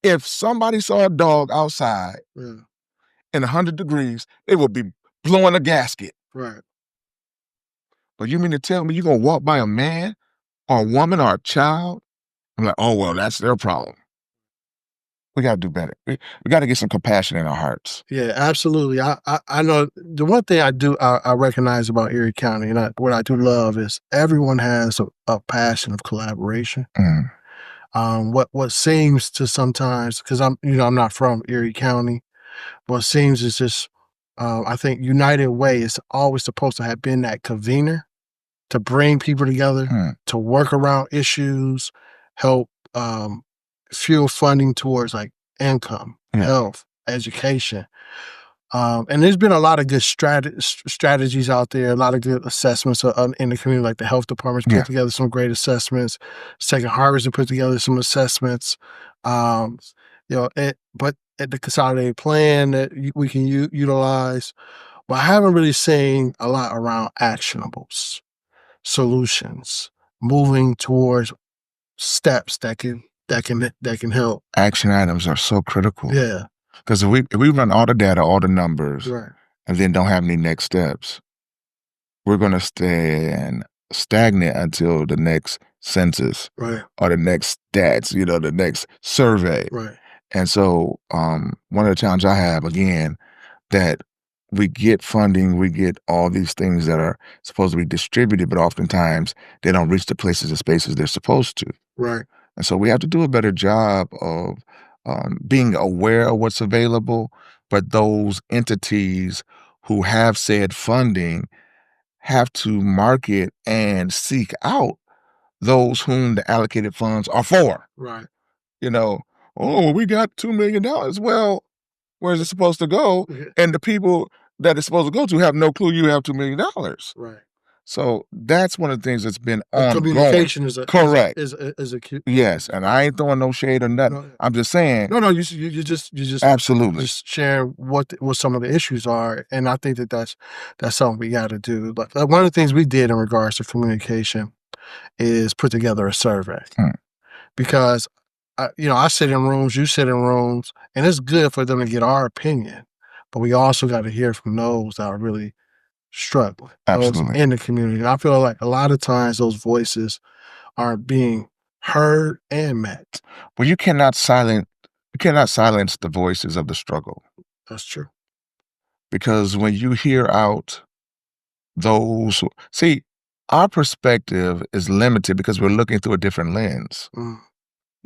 If somebody saw a dog outside in 100 degrees, they would be blowing a gasket. Right. But you mean to tell me you're going to walk by a man or a woman or a child? I'm like, oh, well, that's their problem. We got to do better. We got to get some compassion in our hearts. Yeah, absolutely. I know the one thing I recognize about Erie County, and what I do love is everyone has a passion of collaboration. What seems to sometimes, because I'm not from Erie County, what seems is just I think United Way is always supposed to have been that convener to bring people together, to work around issues, help fuel funding towards like income, health, education. And there's been a lot of good strategies out there, a lot of good assessments in the community, like the health department's put together some great assessments. Second Harvest has put together some assessments. But at the consolidated plan that we can utilize, but I haven't really seen a lot around actionables, solutions, moving towards steps that can help. Action items are so critical. Yeah. Because if we run all the data, all the numbers, and then don't have any next steps, we're going to stay stagnant until the next census or the next stats, the next survey. Right. And so one of the challenges I have, again, that we get funding, we get all these things that are supposed to be distributed, but oftentimes they don't reach the places and spaces they're supposed to. Right. And so we have to do a better job of being aware of what's available, but those entities who have said funding have to market and seek out those whom the allocated funds are for. Right. We got $2 million. Well, where's it supposed to go? And the people that it's supposed to go to have no clue you have $2 million. Right. So that's one of the things that's been ongoing. Communication is correct. Is a key. Yes, and I ain't throwing no shade or nothing. No, I'm just saying. No, you just absolutely just sharing what some of the issues are, and I think that's something we got to do. But one of the things we did in regards to communication is put together a survey, because I sit in rooms, you sit in rooms, and it's good for them to get our opinion, but we also got to hear from those that are really struggling, those in the community. And I feel like a lot of times those voices aren't being heard and met. Well, you cannot silence the voices of the struggle. That's true. Because when you hear out those, our perspective is limited because we're looking through a different lens.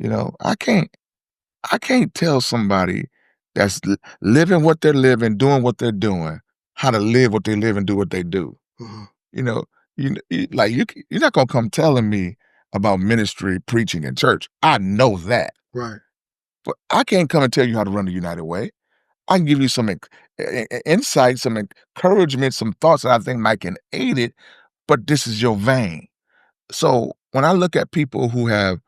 I can't tell somebody that's living what they're living, doing what they're doing, how to live what they live and do what they do. You're not gonna come telling me about ministry, preaching, and church. I know that. Right. But I can't come and tell you how to run the United Way. I can give you some insight, some encouragement, some thoughts that I think might can aid it, but this is your vein. So when I look at people who have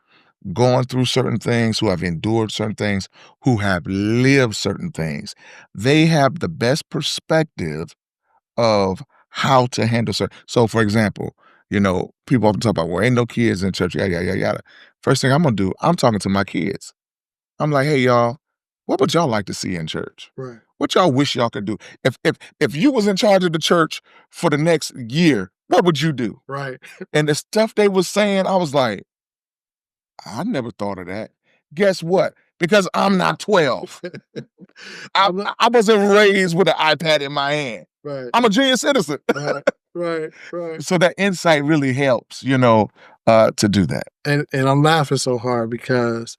gone through certain things, who have endured certain things, who have lived certain things, they have the best perspective of how to handle certain. So, for example, people often talk about, well, ain't no kids in church, yada. First thing I'm gonna do, I'm talking to my kids. I'm like, hey, y'all, what would y'all like to see in church? Right. What y'all wish y'all could do? If you was in charge of the church for the next year, what would you do? Right. And the stuff they was saying, I was like, I never thought of that. Guess what? Because I'm not 12. I wasn't raised with an iPad in my hand. Right. I'm a junior citizen. Right. So that insight really helps, to do that. And I'm laughing so hard because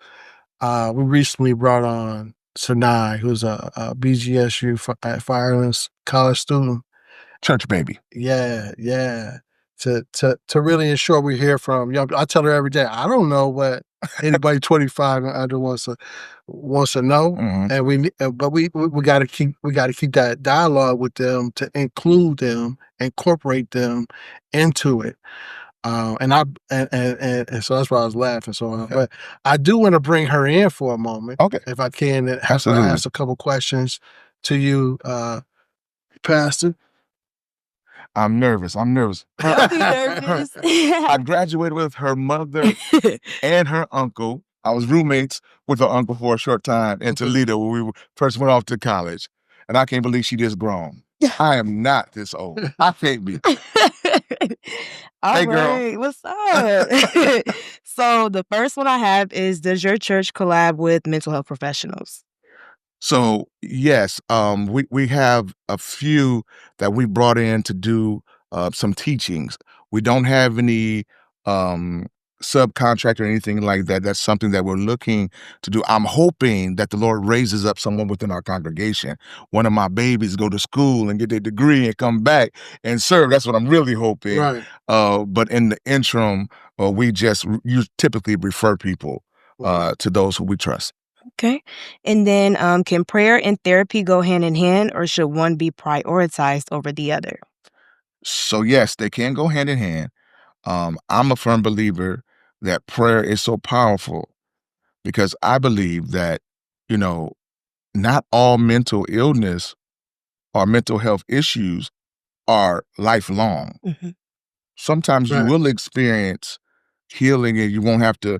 we recently brought on Sinai, who's a BGSU at Firelands college student. Church baby. Yeah. To really ensure we hear from young people. I tell her every day, I don't know what anybody 25 and under wants to know, and we got to keep that dialogue with them to include them, incorporate them into it. And so that's why I was laughing. So, but I do want to bring her in for a moment, Okay. if I can, and have her Absolutely. ask a couple questions to you, Pastor. I'm nervous. Don't be nervous. I graduated with her mother and her uncle. I was roommates with her uncle for a short time in Toledo when we first went off to college. And I can't believe she just grown. I am not this old. I can't be. All Hey, girl. right, what's up? So the first one I have is, does your church collab with mental health professionals? So yes, we have a few that we brought in to do some teachings. We don't have any subcontract or anything like that. That's something that we're looking to do. I'm hoping that the Lord raises up someone within our congregation. One of my babies go to school and get their degree and come back and serve. That's what I'm really hoping. Right. But in the interim, we just typically refer people to those who we trust. Okay. And then can prayer and therapy go hand in hand, or should one be prioritized over the other? So yes, they can go hand in hand. I'm a firm believer that prayer is so powerful because I believe that, not all mental illness or mental health issues are lifelong. Mm-hmm. Sometimes you Right. will experience healing and you won't have to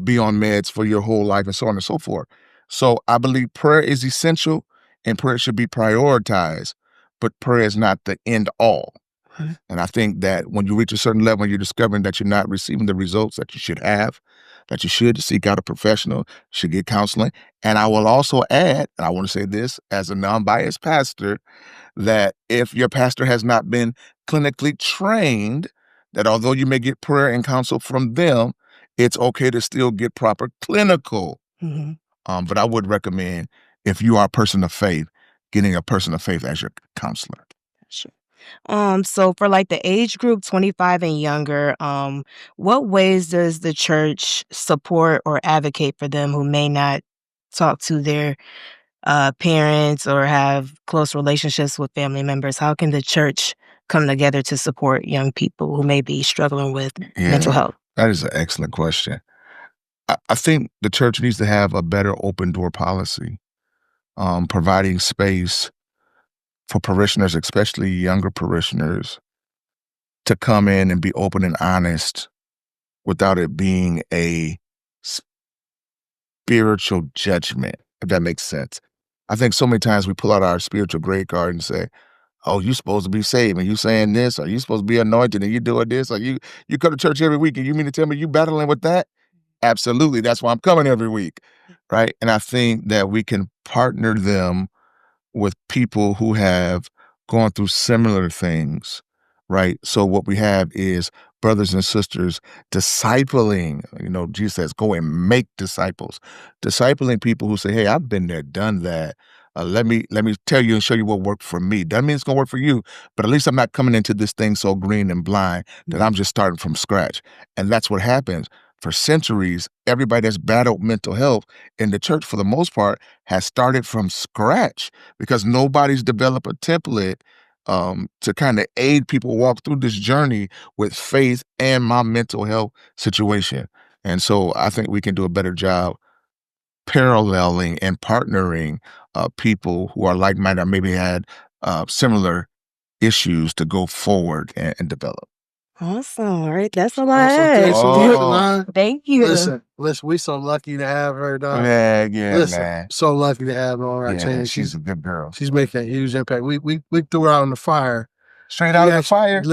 be on meds for your whole life and so on and so forth. So I believe prayer is essential and prayer should be prioritized, but prayer is not the end all. Right. And I think that when you reach a certain level, you're discovering that you're not receiving the results that you should have, that you should seek out a professional, should get counseling. And I will also add, and I want to say this as a non-biased pastor, that if your pastor has not been clinically trained, that although you may get prayer and counsel from them, it's okay to still get proper clinical. Mm-hmm. But I would recommend, if you are a person of faith, getting a person of faith as your counselor. Sure. So for like the age group 25 and younger, what ways does the church support or advocate for them who may not talk to their parents or have close relationships with family members? How can the church come together to support young people who may be struggling with mental health? That is an excellent question. I think the church needs to have a better open door policy, providing space for parishioners, especially younger parishioners, to come in and be open and honest without it being a spiritual judgment, if that makes sense. I think so many times we pull out our spiritual grade card and say, oh, you're supposed to be saved, and you saying this, or you supposed to be anointed, and you doing this, or you come to church every week, and you mean to tell me you battling with that? Absolutely. That's why I'm coming every week, right? And I think that we can partner them with people who have gone through similar things, right? So what we have is brothers and sisters discipling. Jesus says, go and make disciples. Discipling people who say, hey, I've been there, done that. Let me tell you and show you what worked for me. Doesn't mean it's going to work for you, but at least I'm not coming into this thing so green and blind that I'm just starting from scratch. And that's what happens. For centuries, everybody that's battled mental health in the church, for the most part, has started from scratch because nobody's developed a template to kind of aid people walk through this journey with faith and my mental health situation. And so I think we can do a better job paralleling and partnering people who are like-minded or maybe had similar issues to go forward and develop. Awesome. All right. That's all I Awesome. had. Thank you. Listen, we so lucky to have her, dog. Listen, man. So lucky to have her on our team. She's a good girl. She's making a huge impact. We threw her out in the fire. Straight out of the fire?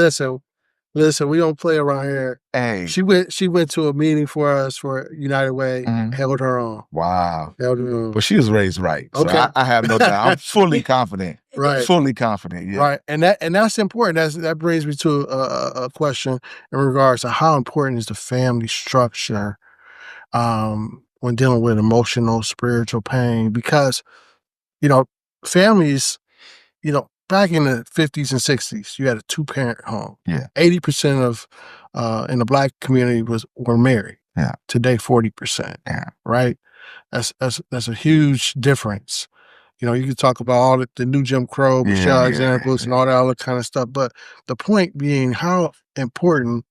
Listen, we don't play around here. Hey. She went to a meeting for us for United Way, held her on. Wow. Held her on. But she was raised right. So Okay. I have no doubt. I'm fully confident. Right. Fully confident, yeah. Right. And that's important. That brings me to a question in regards to how important is the family structure when dealing with emotional, spiritual pain? Because, families, back in the 50s and 60s, you had a two-parent home. Yeah. 80% of in the Black community were married. Yeah. Today, 40%. Yeah. Right? That's a huge difference. You could talk about all the new Jim Crow, Michelle examples, and all that other kind of stuff. But the point being, how important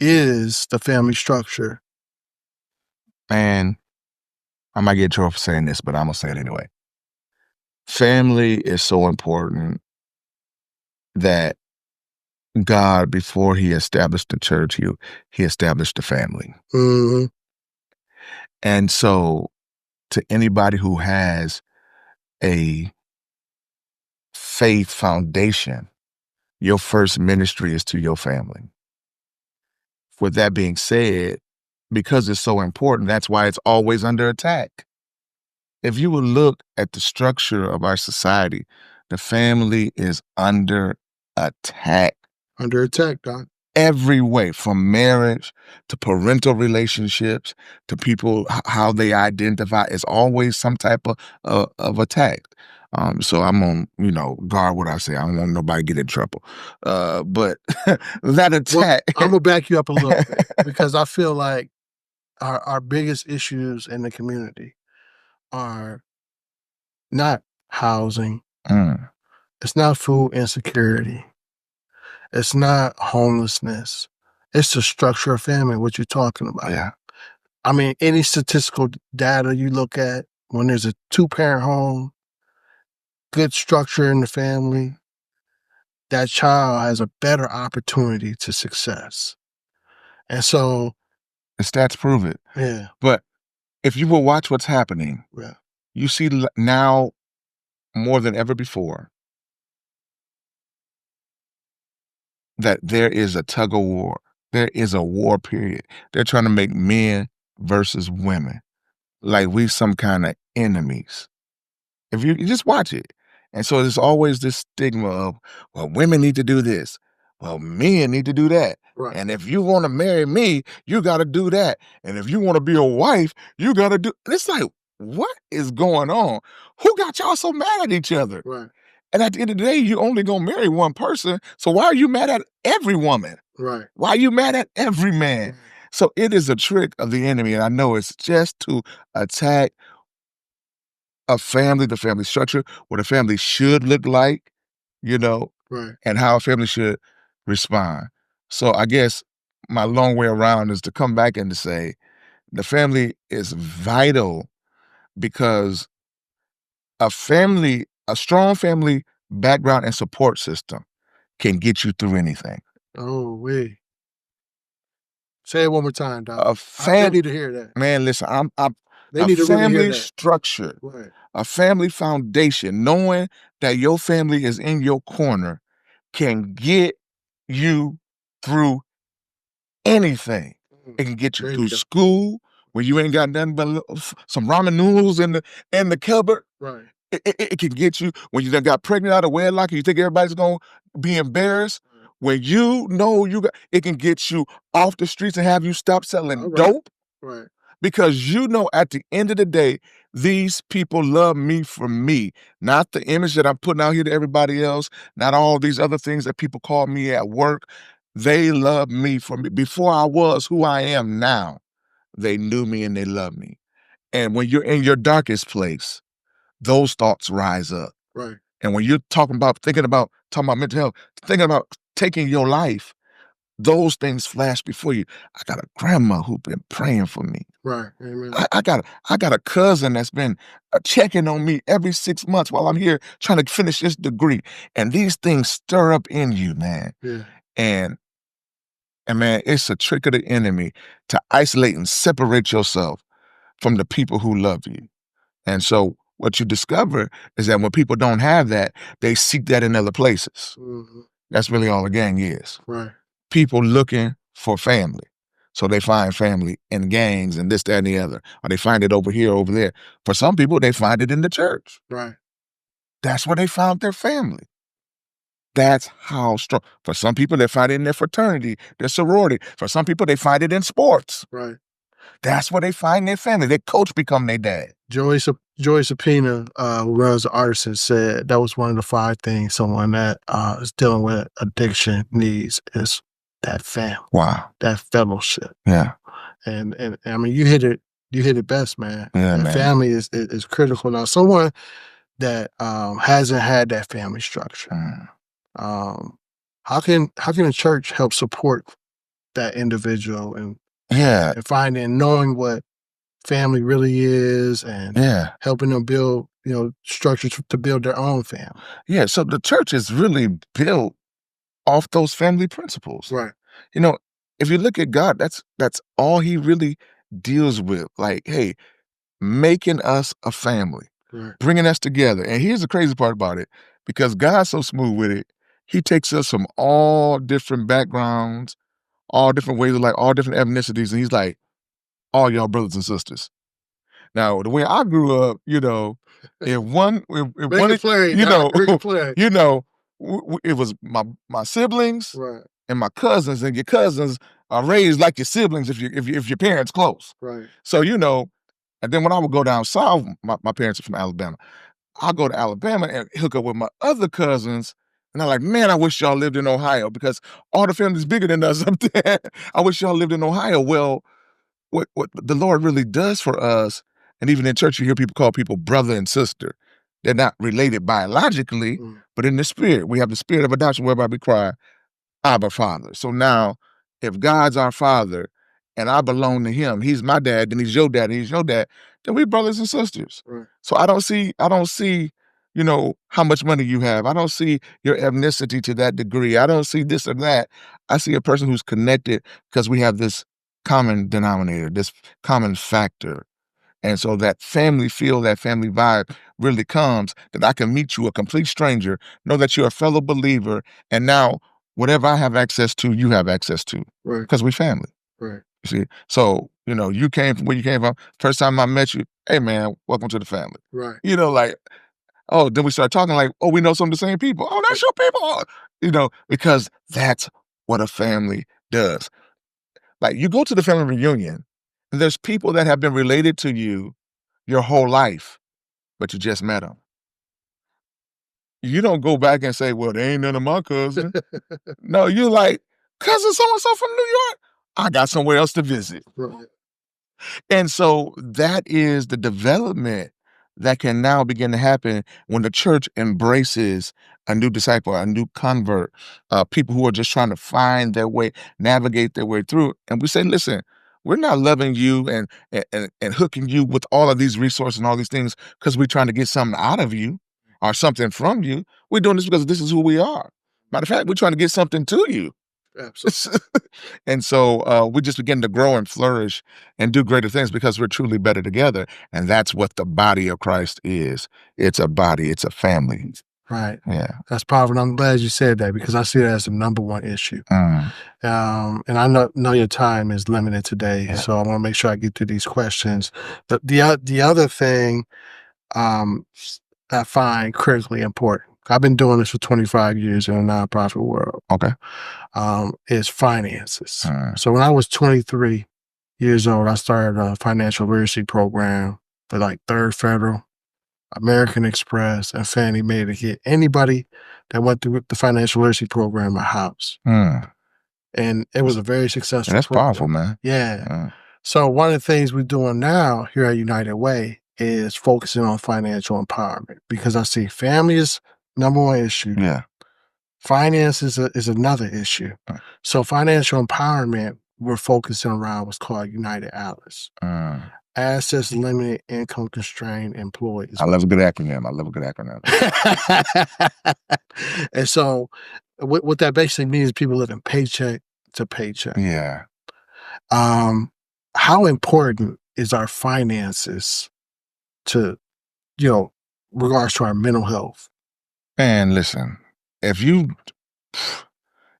is the family structure? Man, I might get in trouble for saying this, but I'm going to say it anyway. Family is so important that God, before he established the church, he established the family. Mm-hmm. And so to anybody who has a faith foundation, your first ministry is to your family. With that being said, because it's so important, that's why it's always under attack. If you would look at the structure of our society, the family is under attack. Under attack, Doc. Every way, from marriage to parental relationships to people, how they identify, is always some type of attack. So I'm gonna, guard what I say. I don't want nobody to get in trouble. But that attack. Well, I'm gonna back you up a little bit because I feel like our biggest issues in the community are not housing. It's not food insecurity. It's not homelessness. It's the structure of family, what you're talking about. Yeah. I mean, any statistical data you look at, when there's a 2-parent home, good structure in the family, that child has a better opportunity to success. And so the stats prove it. Yeah. But if you will watch what's happening, Yeah. you see now more than ever before that there is a tug of war. There is a war period. They're trying to make men versus women like we some kind of enemies. If you just watch it. And so there's always this stigma of, well, women need to do this. Well, men need to do that. Right. And if you want to marry me, you got to do that. And if you want to be a wife, you got to do. It's like, what is going on? Who got y'all so mad at each other? Right. And at the end of the day, you only gonna marry one person. So why are you mad at every woman? Right. Why are you mad at every man? Right. So it is a trick of the enemy. And I know it's just to attack a family, the family structure, what a family should look like, Right. and how a family should respond. So I guess my long way around is to come back and to say the family is vital because a strong family background and support system can get you through anything. Oh, wait. Say it one more time, Doc. They need to hear that. Man, listen, They need to really hear family that. structure, Right. a family foundation, knowing that your family is in your corner can get you through anything. It can get you There through you go. school when you ain't got nothing but some ramen noodles in the cupboard. Right. It can get you when you done got pregnant out of wedlock and you think everybody's gonna be embarrassed. When you know it can get you off the streets and have you stop selling dope. Right. Because at the end of the day, these people love me for me, not the image that I'm putting out here to everybody else, not all these other things that people call me at work. They love me for me. Before I was who I am now, they knew me and they love me. And when you're in your darkest place, those thoughts rise up. Right. And when you're talking about mental health, thinking about taking your life, those things flash before you. I got a grandma who's been praying for me. Right. Amen. I got a cousin that's been checking on me every 6 months while I'm here trying to finish this degree. And these things stir up in you, man. Yeah. And man, it's a trick of the enemy to isolate and separate yourself from the people who love you. And so what you discover is that when people don't have that, they seek that in other places. Mm-hmm. That's really all a gang is. Right. People looking for family. So they find family in gangs and this, that, and the other. Or they find it over here, over there. For some people, they find it in the church. Right. That's where they found their family. That's how strong. For some people, they find it in their fraternity, their sorority. For some people, they find it in sports. Right. That's where they find their family. Their coach become their dad. Joey Sapina, who runs the Artisan, said that was one of the 5 things someone that is dealing with addiction needs is that family. Wow. That fellowship. Yeah. And I mean, you hit it best, man. Yeah, and man. Family is critical. Now, someone that hasn't had that family structure, how can the church help support that individual and Yeah. and finding, knowing what family really is, and Yeah. helping them build, structures to build their own family. Yeah. So the church is really built off those family principles. Right. You know, if you look at God, that's all he really deals with. Like, hey, making us a family, Right. bringing us together. And here's the crazy part about it, because God's so smooth with it, he takes us from all different backgrounds, all different ways of life, all different ethnicities, and he's like, all y'all brothers and sisters. Now, the way I grew up, if one, Make it plain, you know, make it plain. it was my siblings Right. and my cousins, and your cousins are raised like your siblings if your parents close. Right. So, and then when I would go down south, my parents are from Alabama. I'll go to Alabama and hook up with my other cousins. And I'm like, man, I wish y'all lived in Ohio, because all the families bigger than us up there. I wish y'all lived in Ohio. Well, what the Lord really does for us, and even in church, you hear people call people brother and sister. They're not related biologically, but in the spirit. We have the spirit of adoption whereby we cry, Abba, Father. So now, if God's our Father and I belong to him, he's my dad, then he's your dad, and he's your dad, then we brothers and sisters. Right. So I don't see, how much money you have. I don't see your ethnicity to that degree. I don't see this or that. I see a person who's connected because we have this common denominator, this common factor. And so that family feel, that family vibe really comes, that I can meet you, a complete stranger, know that you're a fellow believer, and now whatever I have access to, you have access to. Right. Because we family. Right. You see? So, you came from where you came from. First time I met you, hey man, welcome to the family. Right. Then we start talking like, oh, we know some of the same people. Oh, that's your people. Because that's what a family does. Like, you go to the family reunion, and there's people that have been related to you your whole life, but you just met them. You don't go back and say, well, they ain't none of my cousin. No, you're like, cousin so-and-so from New York? I got somewhere else to visit. Right. And so that is the development that can now begin to happen when the church embraces a new disciple, a new convert, people who are just trying to find their way, navigate their way through. And we say, listen, we're not loving you and hooking you with all of these resources and all these things because we're trying to get something out of you or something from you. We're doing this because this is who we are. Matter of fact, we're trying to get something to you. Absolutely. And so we just begin to grow and flourish and do greater things because we're truly better together. And that's what the body of Christ is. It's a body. It's a family. Right. Yeah. That's powerful. And I'm glad you said that, because I see that as the number one issue. And I know your time is limited today, so I want to make sure I get to these questions. The other thing I find critically important, I've been doing this for 25 years in the nonprofit world. Okay. Is finances. So when I was 23 years old, I started a financial literacy program for like Third Federal, American Express, and Fannie Mae to get anybody that went through the financial literacy program a house. And it was a very successful That's program. powerful, man. Yeah. So one of the things we're doing now here at United Way is focusing on financial empowerment, because I see family is number one issue. Yeah. Finance is another issue. So financial empowerment, we're focusing around what's called United Alice. Assets Limited Income Constrained Employees. I love a good acronym. And so what that basically means is people living paycheck to paycheck. Yeah. How important is our finances to, regards to our mental health? Man, listen, if you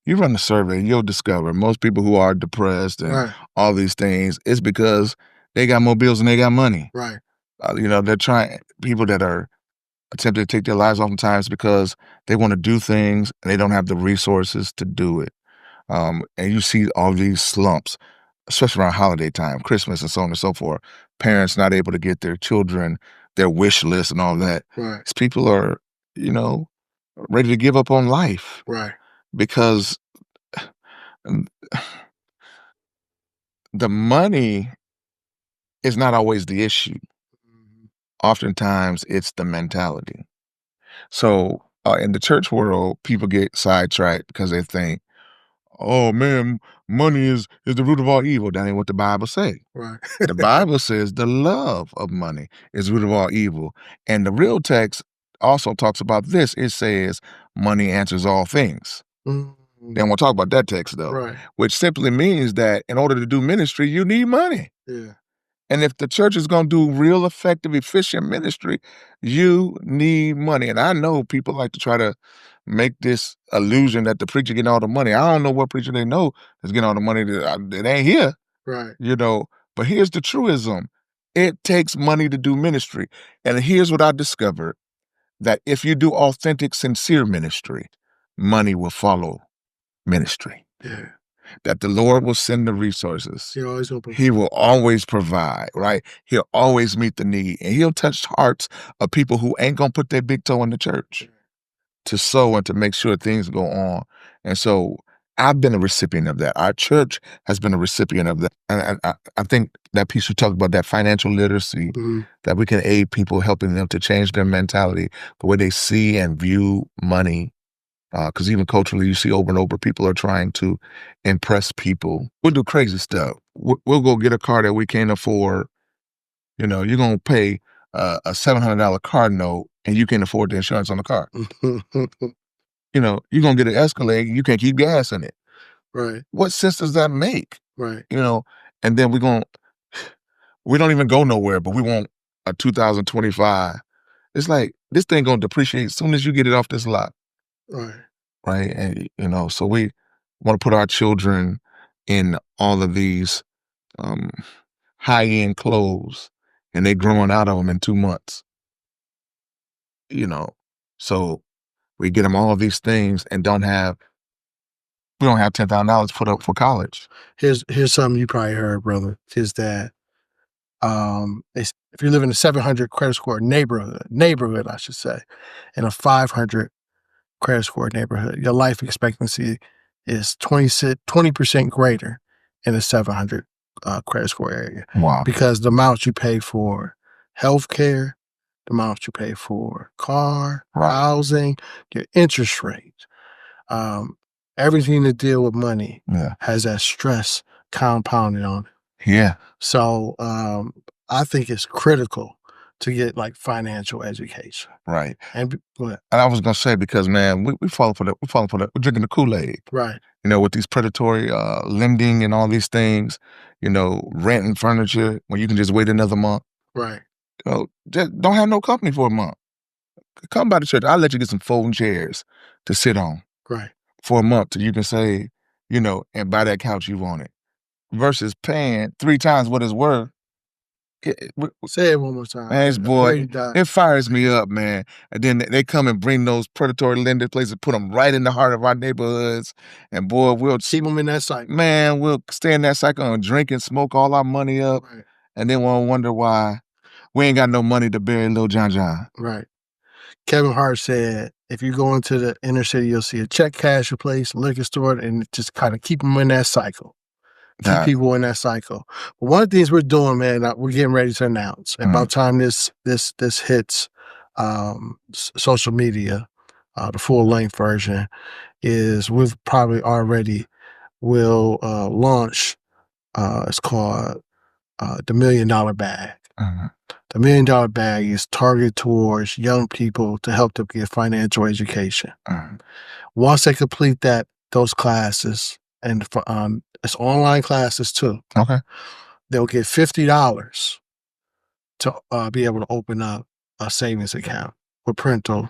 run a survey, you'll discover most people who are depressed and all these things, it's because they got more bills than they got money. Right. They're trying, people that are attempting to take their lives oftentimes because they want to do things and they don't have the resources to do it. And you see all these slumps, especially around holiday time, Christmas and so on and so forth. Parents not able to get their children their wish list and all that. Right. These people are, ready to give up on life. Right. Because the money is not always the issue. Oftentimes, it's the mentality. So in the church world, people get sidetracked because they think, oh man, money is the root of all evil. That ain't what the Bible say. Right. The Bible says the love of money is the root of all evil. And the real text also talks about this. It says money answers all things. Mm. Then we'll talk about that text though, Right. which simply means that in order to do ministry, you need money. Yeah. And if the church is going to do real effective, efficient ministry, you need money. And I know people like to try to make this illusion that the preacher getting all the money. I don't know what preacher they know is getting all the money that ain't here, Right. you know. But here's the truism. It takes money to do ministry. And here's what I discovered, that if you do authentic, sincere ministry, money will follow ministry. Yeah. That the Lord will send the resources. He always open. He will always provide, right? He'll always meet the need. And he'll touch hearts of people who ain't going to put their big toe in the church to sow and to make sure things go on. And so I've been a recipient of that. Our church has been a recipient of that. And I think that piece you talked about, that financial literacy, that we can aid people, helping them to change their mentality, the way they see and view money. Because even culturally, you see over and over, people are trying to impress people. We'll do crazy stuff. We'll go get a car that we can't afford. You know, you're going to pay a $700 car note and you can't afford the insurance on the car. You know, you're going to get an Escalade, you can't keep gas in it. Right. What sense does that make? Right. You know, and then we don't even go nowhere, but we want a 2025. It's like, this thing going to depreciate as soon as you get it off this lot. Right. Right. And, you know, so we want to put our children in all of these high-end clothes, and they growing out of them in 2 months. You know, so we get them all of these things and we don't have $10,000 put up for college. Here's something you probably heard, brother, is that if you live in a 700 credit score neighborhood, I should say, in a 500 credit score neighborhood, your life expectancy is 20% greater in a 700 credit score area. Wow. Because the amount you pay for healthcare, the amount you pay for car, housing, your interest rate, everything to deal with money has that stress compounded on it. Yeah. So I think it's critical to get like financial education. Right. And go ahead. And I was gonna say, because man, we falling for that. We're drinking the Kool-Aid. Right. You know, with these predatory lending and all these things, you know, renting furniture when you can just wait another month. Right. You know, just don't have no company for a month. Come by the church. I'll let you get some folding chairs to sit on. Right. For a month till you can say, you know, and buy that couch you wanted. Versus paying 3 times what it's worth. Say it one more time. Man, boy, it fires me up, man. And then they come and bring those predatory lender places, put them right in the heart of our neighborhoods. And boy, we'll keep them in that cycle. Man, we'll stay in that cycle and drink and smoke all our money up. Right. And then we'll wonder why we ain't got no money to bury little John John. Right. Kevin Hart said, if you go into the inner city, you'll see a check casher place, a liquor store, and just kind of keep them in that cycle. Keep people in that cycle. But one of the things we're doing, man, we're getting ready to announce. And by the time this hits social media, the full length version, is we've probably already will launch. It's called the $1 Million Bag. The $1 Million Bag is targeted towards young people to help them get financial education. Once they complete those classes, and it's online classes too. Okay. They'll get $50 to be able to open up a savings account with parental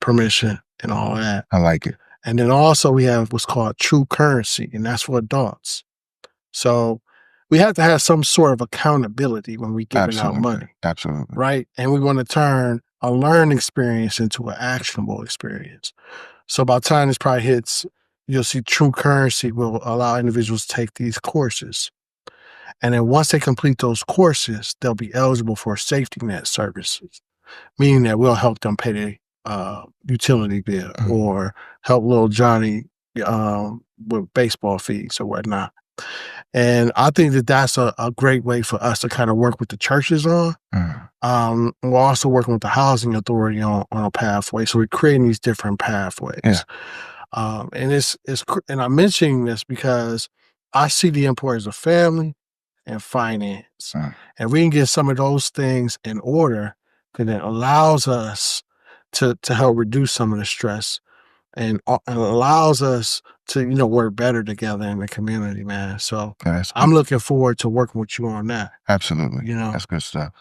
permission and all that. I like it. And then also we have what's called true currency, and that's for adults. So we have to have some sort of accountability when we're giving out money. Absolutely. Right? And we want to turn a learned experience into an actionable experience. So by the time this probably hits, you'll see true currency will allow individuals to take these courses. And then once they complete those courses, they'll be eligible for safety net services, meaning that we'll help them pay their utility bill or help little Johnny with baseball fees or whatnot. And I think that that's a great way for us to kind of work with the churches on. We're also working with the housing authority on a pathway. So we're creating these different pathways. And I'm mentioning this because I see the importance of family and finance. And we can get some of those things in order, then it allows us to help reduce some of the stress and allows us to, work better together in the community, man. So I'm looking forward to working with you on that. Absolutely. That's good stuff.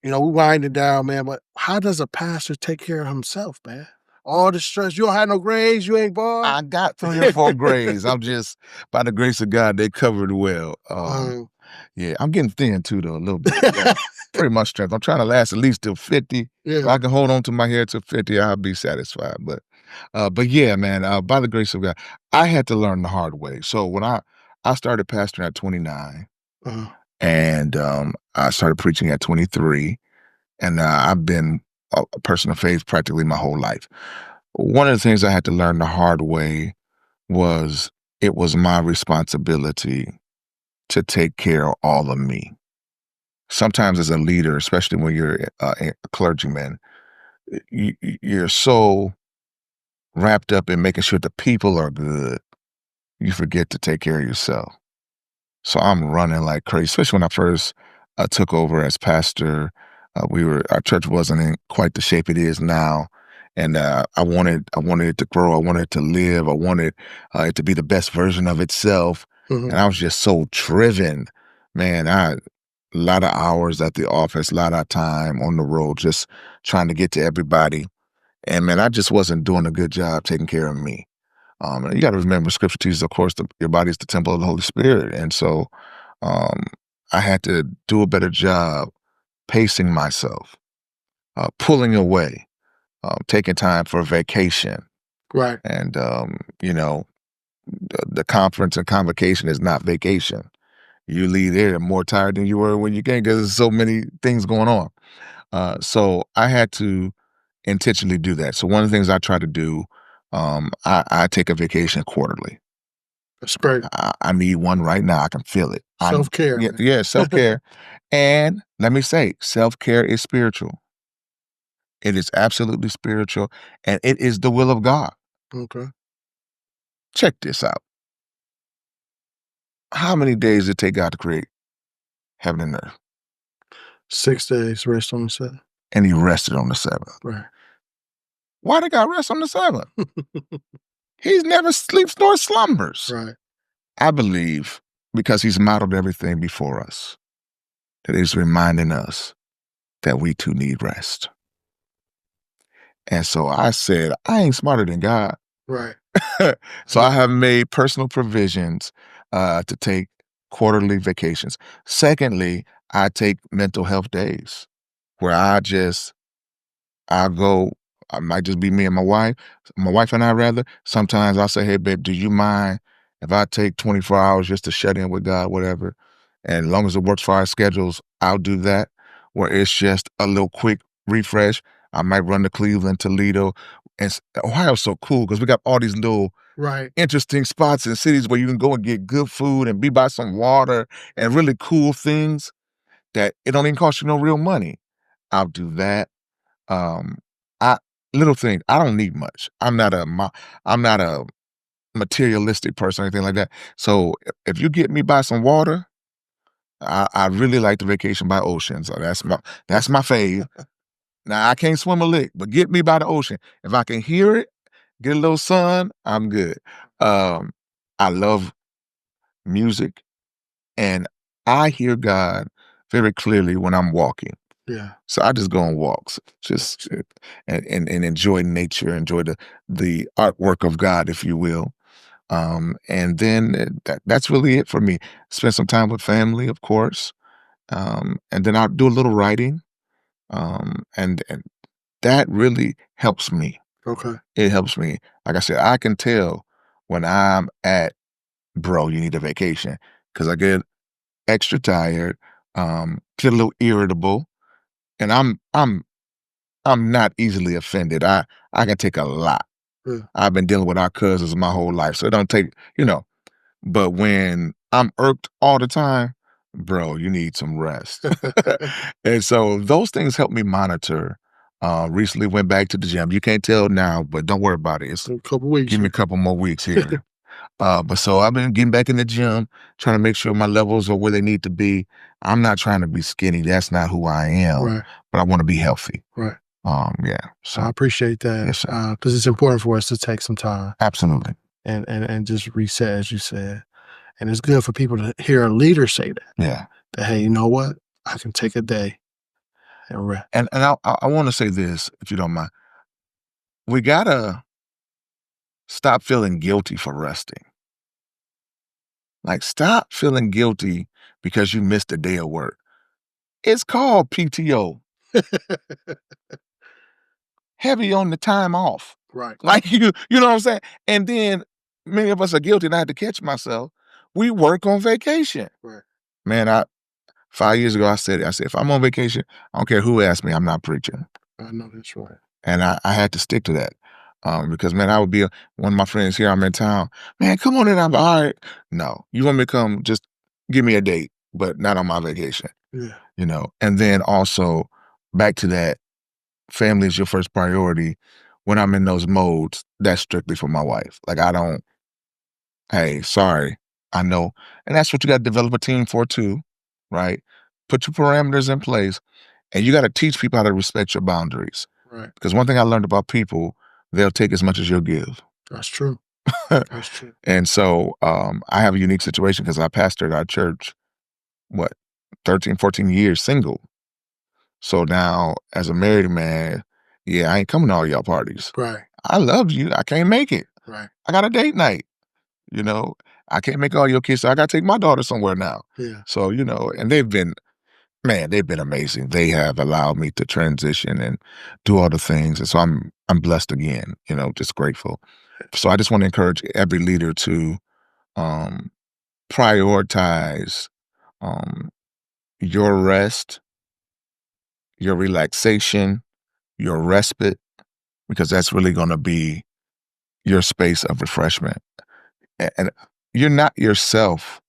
We winding down, man, but how does a pastor take care of himself, man? All the stress. You don't have no grades. You ain't born. I got 3 or 4 grades. I'm just, by the grace of God, they covered well. Yeah, I'm getting thin too, though, a little bit. Pretty much strength. I'm trying to last at least till 50. Yeah. If I can hold on to my hair till 50, I'll be satisfied. But yeah, man, by the grace of God, I had to learn the hard way. So when I started pastoring at 29, and I started preaching at 23, and I've been a person of faith practically my whole life. One of the things I had to learn the hard way was it was my responsibility to take care of all of me. Sometimes as a leader, especially when you're a clergyman, you're so wrapped up in making sure the people are good, you forget to take care of yourself. So I'm running like crazy, especially when I first took over as pastor. Our church wasn't in quite the shape it is now. And I wanted it to grow. I wanted it to live. I wanted it to be the best version of itself. And I was just so driven, man. A lot of hours at the office, a lot of time on the road, just trying to get to everybody. And man, I just wasn't doing a good job taking care of me. You got to remember, Scripture teaches, of course, your body is the temple of the Holy Spirit. And so I had to do a better job pacing myself, pulling away, taking time for a vacation. Right. And, the conference and convocation is not vacation. You leave there more tired than you were when you came because there's so many things going on. So I had to intentionally do that. So one of the things I try to do, I take a vacation quarterly. That's great. I need one right now. I can feel it. Self-care. Yeah, self-care. And let me say, self-care is spiritual. It is absolutely spiritual, and it is the will of God. Okay. Check this out. How many days did it take God to create heaven and earth? 6 days, rest on the 7th. And he rested on the 7th. Right. Why did God rest on the 7th? He's never sleeps nor slumbers. Right. I believe because he's modeled everything before us, that he's reminding us that we too need rest. And so I said, I ain't smarter than God. Right. So I have made personal provisions to take quarterly vacations. Secondly, I take mental health days where I go, I might just be me and my wife and I rather. Sometimes I'll say, hey, babe, do you mind if I take 24 hours just to shut in with God, whatever? And as long as it works for our schedules, I'll do that, where it's just a little quick refresh. I might run to Cleveland, Toledo. And Ohio's so cool because we got all these little interesting spots and cities where you can go and get good food and be by some water and really cool things that it don't even cost you no real money. I'll do that. Little thing, I don't need much. I'm not a materialistic person or anything like that. So if you get me by some water, I really like the vacation by ocean. So that's my fave. Now I can't swim a lick, but get me by the ocean. If I can hear it, get a little sun, I'm good. I love music, and I hear God very clearly when I'm walking. Yeah. So I just go on walks, just and enjoy nature, enjoy the artwork of God, if you will. And then that's really it for me. Spend some time with family, of course. And then I'll do a little writing. And that really helps me. Okay. It helps me. Like I said, I can tell when I'm bro, you need a vacation, because I get extra tired, get a little irritable, and I'm not easily offended. I can take a lot. Yeah. I've been dealing with our cousins my whole life, so it don't take, but when I'm irked all the time, bro, you need some rest. And so those things help me monitor Recently went back to the gym. You can't tell now, but don't worry about it. It's A couple weeks. give me a couple more weeks here. But so I've been getting back in the gym, trying to make sure my levels are where they need to be. I'm not trying to be skinny. That's not who I am. Right. But I want to be healthy. Right. Yeah. So I appreciate that. Yes, sir. Because it's important for us to take some time Absolutely. and just reset, as you said. And it's good for people to hear a leader say that. Yeah. That, hey, you know what? I can take a day and rest. And I want to say this, if you don't mind. We gotta stop feeling guilty for resting. Like, stop feeling guilty because you missed a day of work. It's called PTO. Heavy on the time off. Right. Like, you know what I'm saying? And then many of us are guilty, and I had to catch myself. We work on vacation. Right. Man, 5 years ago, I said, if I'm on vacation, I don't care who asks me, I'm not preaching. I know that's right. And I had to stick to that. Because, man, I would be one of my friends here, I'm in town. Man, come on in. I'm all right. No, you want me to come, just give me a date, but not on my vacation. Yeah. You know, and then also back to that, family is your first priority. When I'm in those modes, that's strictly for my wife. Like, hey, sorry, I know. And that's what you got to develop a team for too, right? Put your parameters in place, and you got to teach people how to respect your boundaries. Right. Because one thing I learned about people, they'll take as much as you'll give. That's true. That's true. And so I have a unique situation because I pastored our church, 13, 14 years single. So now, as a married man, yeah, I ain't coming to all y'all parties. Right. I love you. I can't make it. Right. I got a date night. You know, I can't make all your kids, so I got to take my daughter somewhere now. Yeah. So, you know, and they've been amazing. They have allowed me to transition and do all the things. And so I'm blessed again, you know, just grateful. So I just want to encourage every leader to prioritize your rest, your relaxation, your respite, because that's really going to be your space of refreshment. And you're not yourself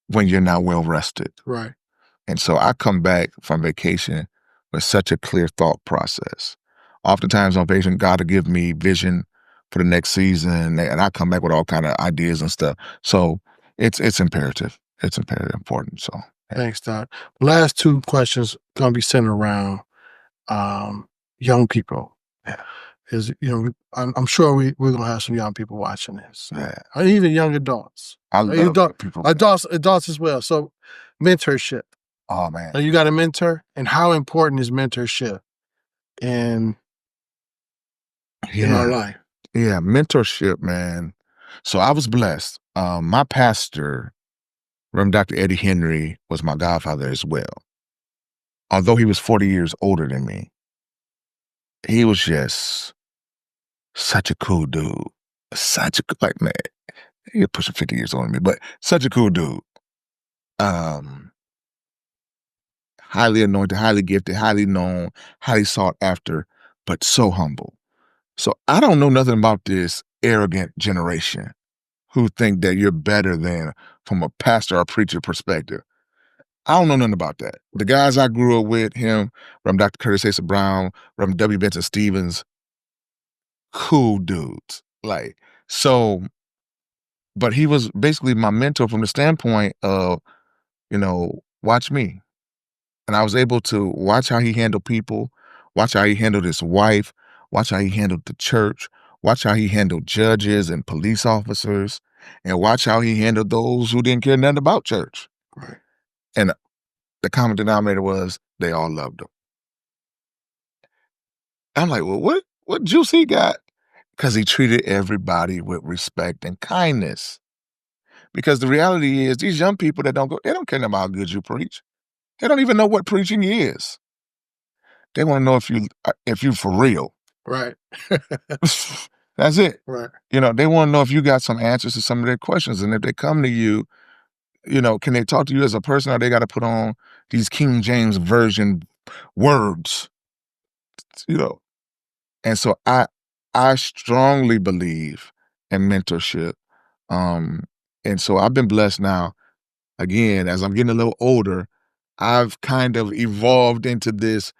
when you're not well rested. Right. And so I come back from vacation with such a clear thought process. Oftentimes on vacation, God will give me vision for the next season, and I come back with all kind of ideas and stuff. So it's imperative. It's important. So Thanks, Doc. Last two questions gonna be centered around young people. Yeah. Is, you know, I'm sure we're gonna have some young people watching this. Yeah. Or even young adults. I love people. Adults as well. So mentorship. Oh man. Now, you got a mentor, and how important is mentorship in our life? Yeah, mentorship, man. So I was blessed. My pastor, Reverend Dr. Eddie Henry, was my godfather as well. Although he was 40 years older than me, he was just such a cool dude. Like, man, he was pushing 50 years older than me, but such a cool dude. Highly anointed, highly gifted, highly known, highly sought after, but so humble. So I don't know nothing about this arrogant generation who think that you're better than from a pastor or preacher perspective. I don't know nothing about that. The guys I grew up with, him, Reverend Dr. Curtis Asa Brown, Reverend W. Benson Stevens, cool dudes. Like, so, but he was basically my mentor from the standpoint of, you know, watch me. And I was able to watch how he handled people, watch how he handled his wife, watch how he handled the church, watch how he handled judges and police officers, and watch how he handled those who didn't care nothing about church. Right. And the common denominator was they all loved him. I'm like, well, what juice he got? Because he treated everybody with respect and kindness. Because the reality is, these young people that they don't care about how good you preach. They don't even know what preaching is. They want to know if you for real. Right. That's it. Right. You know, they want to know if you got some answers to some of their questions. And if they come to you, you know, can they talk to you as a person, or they got to put on these King James Version words? You know. And so I strongly believe in mentorship. And so I've been blessed now. Again, as I'm getting a little older, I've kind of evolved into this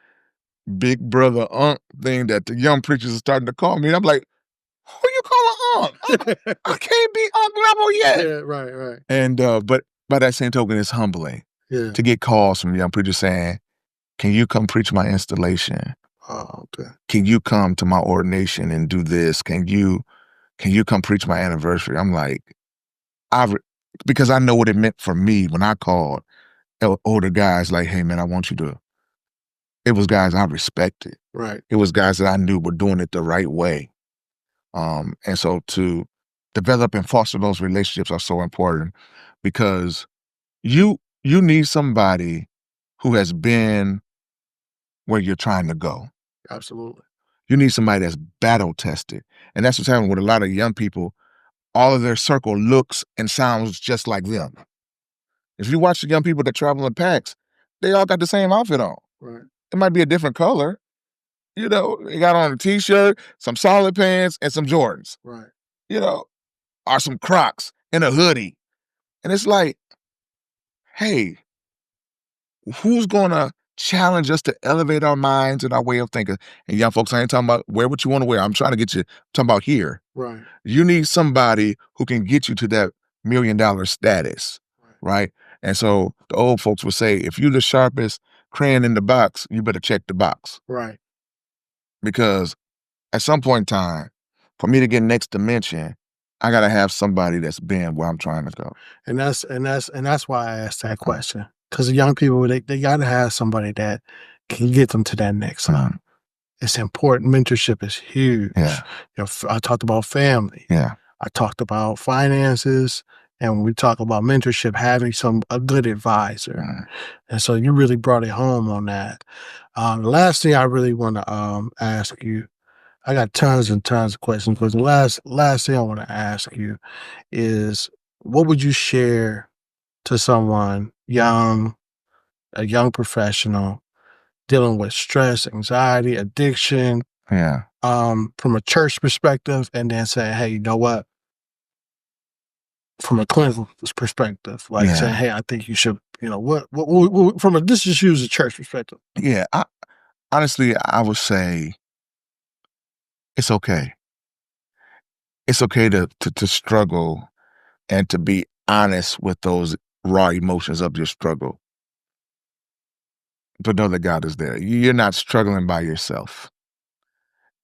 big brother Unc thing that the young preachers are starting to call me. And I'm like, who you calling Unc? I can't be Unc level yet. Yeah, right. And but by that same token, it's humbling Yeah. to get calls from young preachers saying, can you come preach my installation? Oh, okay. Can you come to my ordination and do this? Can you come preach my anniversary? I'm like, because I know what it meant for me when I called older guys like, hey man, I want you to. It was guys I respected. Right. It was guys that I knew were doing it the right way. And so to develop and foster those relationships are so important because you need somebody who has been where you're trying to go. Absolutely. You need somebody that's battle tested. And that's what's happening with a lot of young people. All of their circle looks and sounds just like them. If you watch the young people that travel in packs, they all got the same outfit on. Right. It might be a different color. You know, they got on a t-shirt, some solid pants, and some Jordans. Right. You know, or some Crocs and a hoodie. And it's like, hey, who's gonna challenge us to elevate our minds and our way of thinking? And young folks, I ain't talking about wear what you want to wear. I'm trying to get you, I'm talking about here. Right. You need somebody who can get you to that $1 million status, right? And so the old folks would say, if you're the sharpest crayon in the box, you better check the box. Right. Because at some point in time, for me to get next dimension, I gotta have somebody that's been where I'm trying to go. And that's why I asked that question. Because the young people, they gotta have somebody that can get them to that next level. It's important. Mentorship is huge. Yeah. You know, I talked about family. Yeah. I talked about finances. And when we talk about mentorship, having a good advisor. And so you really brought it home on that. The last thing I really want to ask you, I got tons and tons of questions, but the last thing I want to ask you is, what would you share to someone young, a young professional, dealing with stress, anxiety, addiction, from a church perspective, and then saying, hey, you know what? From a clinical perspective, like saying, hey, I think you should, you know, what this just use a church perspective. Yeah. Honestly, I would say it's okay. It's okay to struggle and to be honest with those raw emotions of your struggle. But know that God is there. You're not struggling by yourself.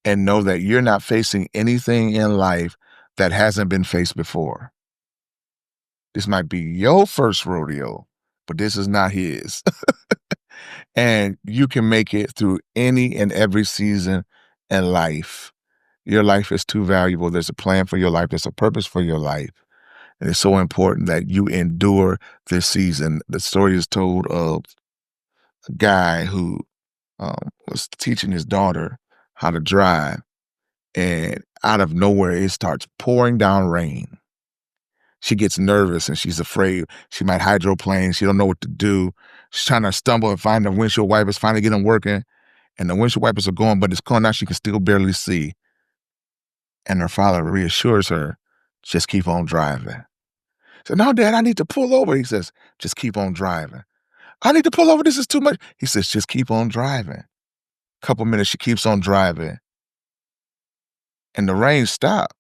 And know that you're not facing anything in life that hasn't been faced before. This might be your first rodeo, but this is not his. And you can make it through any and every season in life. Your life is too valuable. There's a plan for your life. There's a purpose for your life. And it's so important that you endure this season. The story is told of a guy who was teaching his daughter how to drive. And out of nowhere, it starts pouring down rain. She gets nervous and she's afraid she might hydroplane. She don't know what to do. She's trying to stumble and find the windshield wipers, finally get them working. And the windshield wipers are going, but it's going out. She can still barely see. And her father reassures her, just keep on driving. So, no, Dad, I need to pull over. He says, just keep on driving. I need to pull over. This is too much. He says, just keep on driving. Couple minutes, she keeps on driving. And the rain stopped.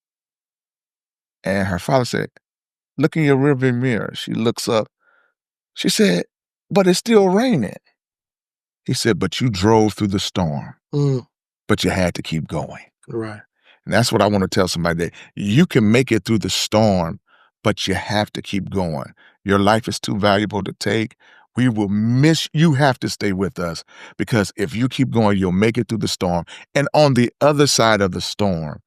And her father said, look in your rearview mirror. She looks up. She said, but it's still raining. He said, but you drove through the storm. But you had to keep going. Right. And that's what I want to tell somebody, that you can make it through the storm, but you have to keep going. Your life is too valuable to take. We will miss, you have to stay with us, because if you keep going, you'll make it through the storm. And on the other side of the storm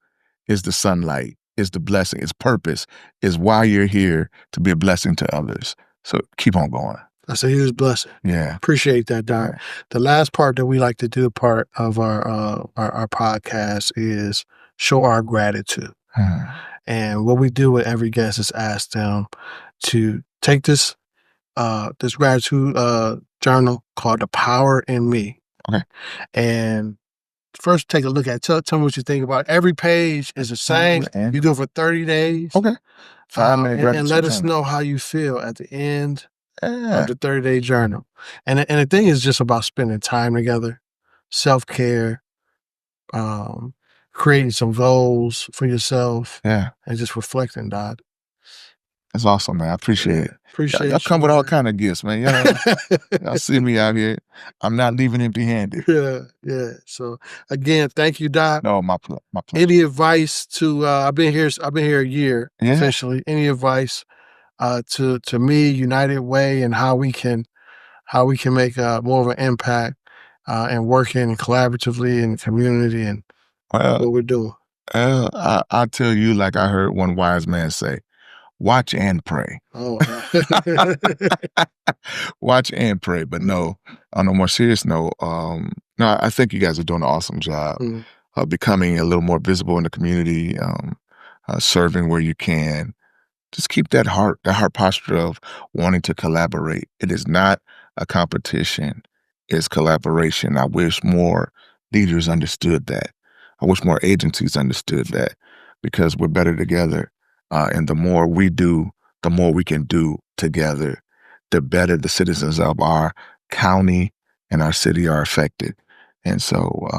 is the sunlight, is the blessing, is purpose, is why you're here, to be a blessing to others. So keep on going. That's a huge blessing. Yeah. Appreciate that, Doc. Yeah. The last part that we like to do, part of our podcast, is show our gratitude. And what we do with every guest is ask them to take this gratitude journal called The Power in Me. Okay. And first take a look at it. Tell me what you think about it. Every page is the same. You do it for 30 days. Okay. 5-minute gratitude and let us journal. know how you feel at the end of the 30-day journal. And the thing is just about spending time together. self-care, creating some goals for yourself, Yeah. and just reflecting, Doc. That's awesome, man. I appreciate it. Appreciate Y'all come with all man. kind of gifts, man. Y'all see me out here. I'm not leaving empty-handed. Yeah. So again, thank you, Doc. No, my pleasure. Any advice to I've been here a year, essentially. Any advice to me, United Way, and how we can make more of an impact and working collaboratively in the community and what we're doing? I tell you, like I heard one wise man say, watch and pray. Oh, watch and pray. But no, on a more serious note, no, I think you guys are doing an awesome job of becoming a little more visible in the community, serving where you can. Just keep that heart posture of wanting to collaborate. It is not a competition. It's collaboration. I wish more leaders understood that. I wish more agencies understood that, because we're better together. And the more we do, the more we can do together, the better the citizens of our county and our city are affected. And so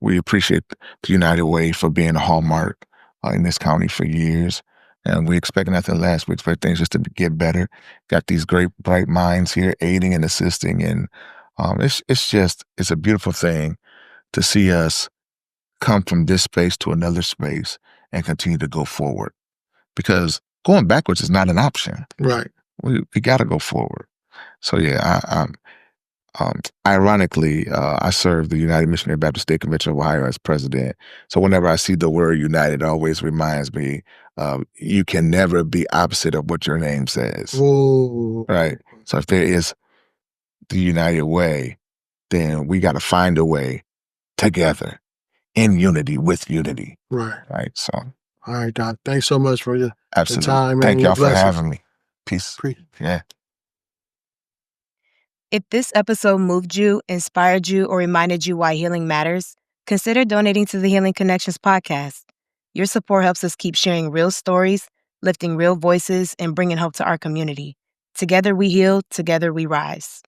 we appreciate the United Way for being a hallmark in this county for years. And we expect nothing less. We expect things just to get better. Got these great, bright minds here aiding and assisting. And it's a beautiful thing to see us come from this space to another space and continue to go forward. Because going backwards is not an option. Right. We got to go forward. So yeah, ironically, I serve the United Missionary Baptist State Convention of Ohio as president. So whenever I see the word united, it always reminds me, you can never be opposite of what your name says. Whoa. Right? So if there is the United Way, then we got to find a way together in unity with unity. Right. Right? So. All right, Doc. Thanks so much for your time. Thank y'all for having me. Peace. Yeah. If this episode moved you, inspired you, or reminded you why healing matters, consider donating to the Healing Connections podcast. Your support helps us keep sharing real stories, lifting real voices, and bringing hope to our community. Together we heal, together we rise.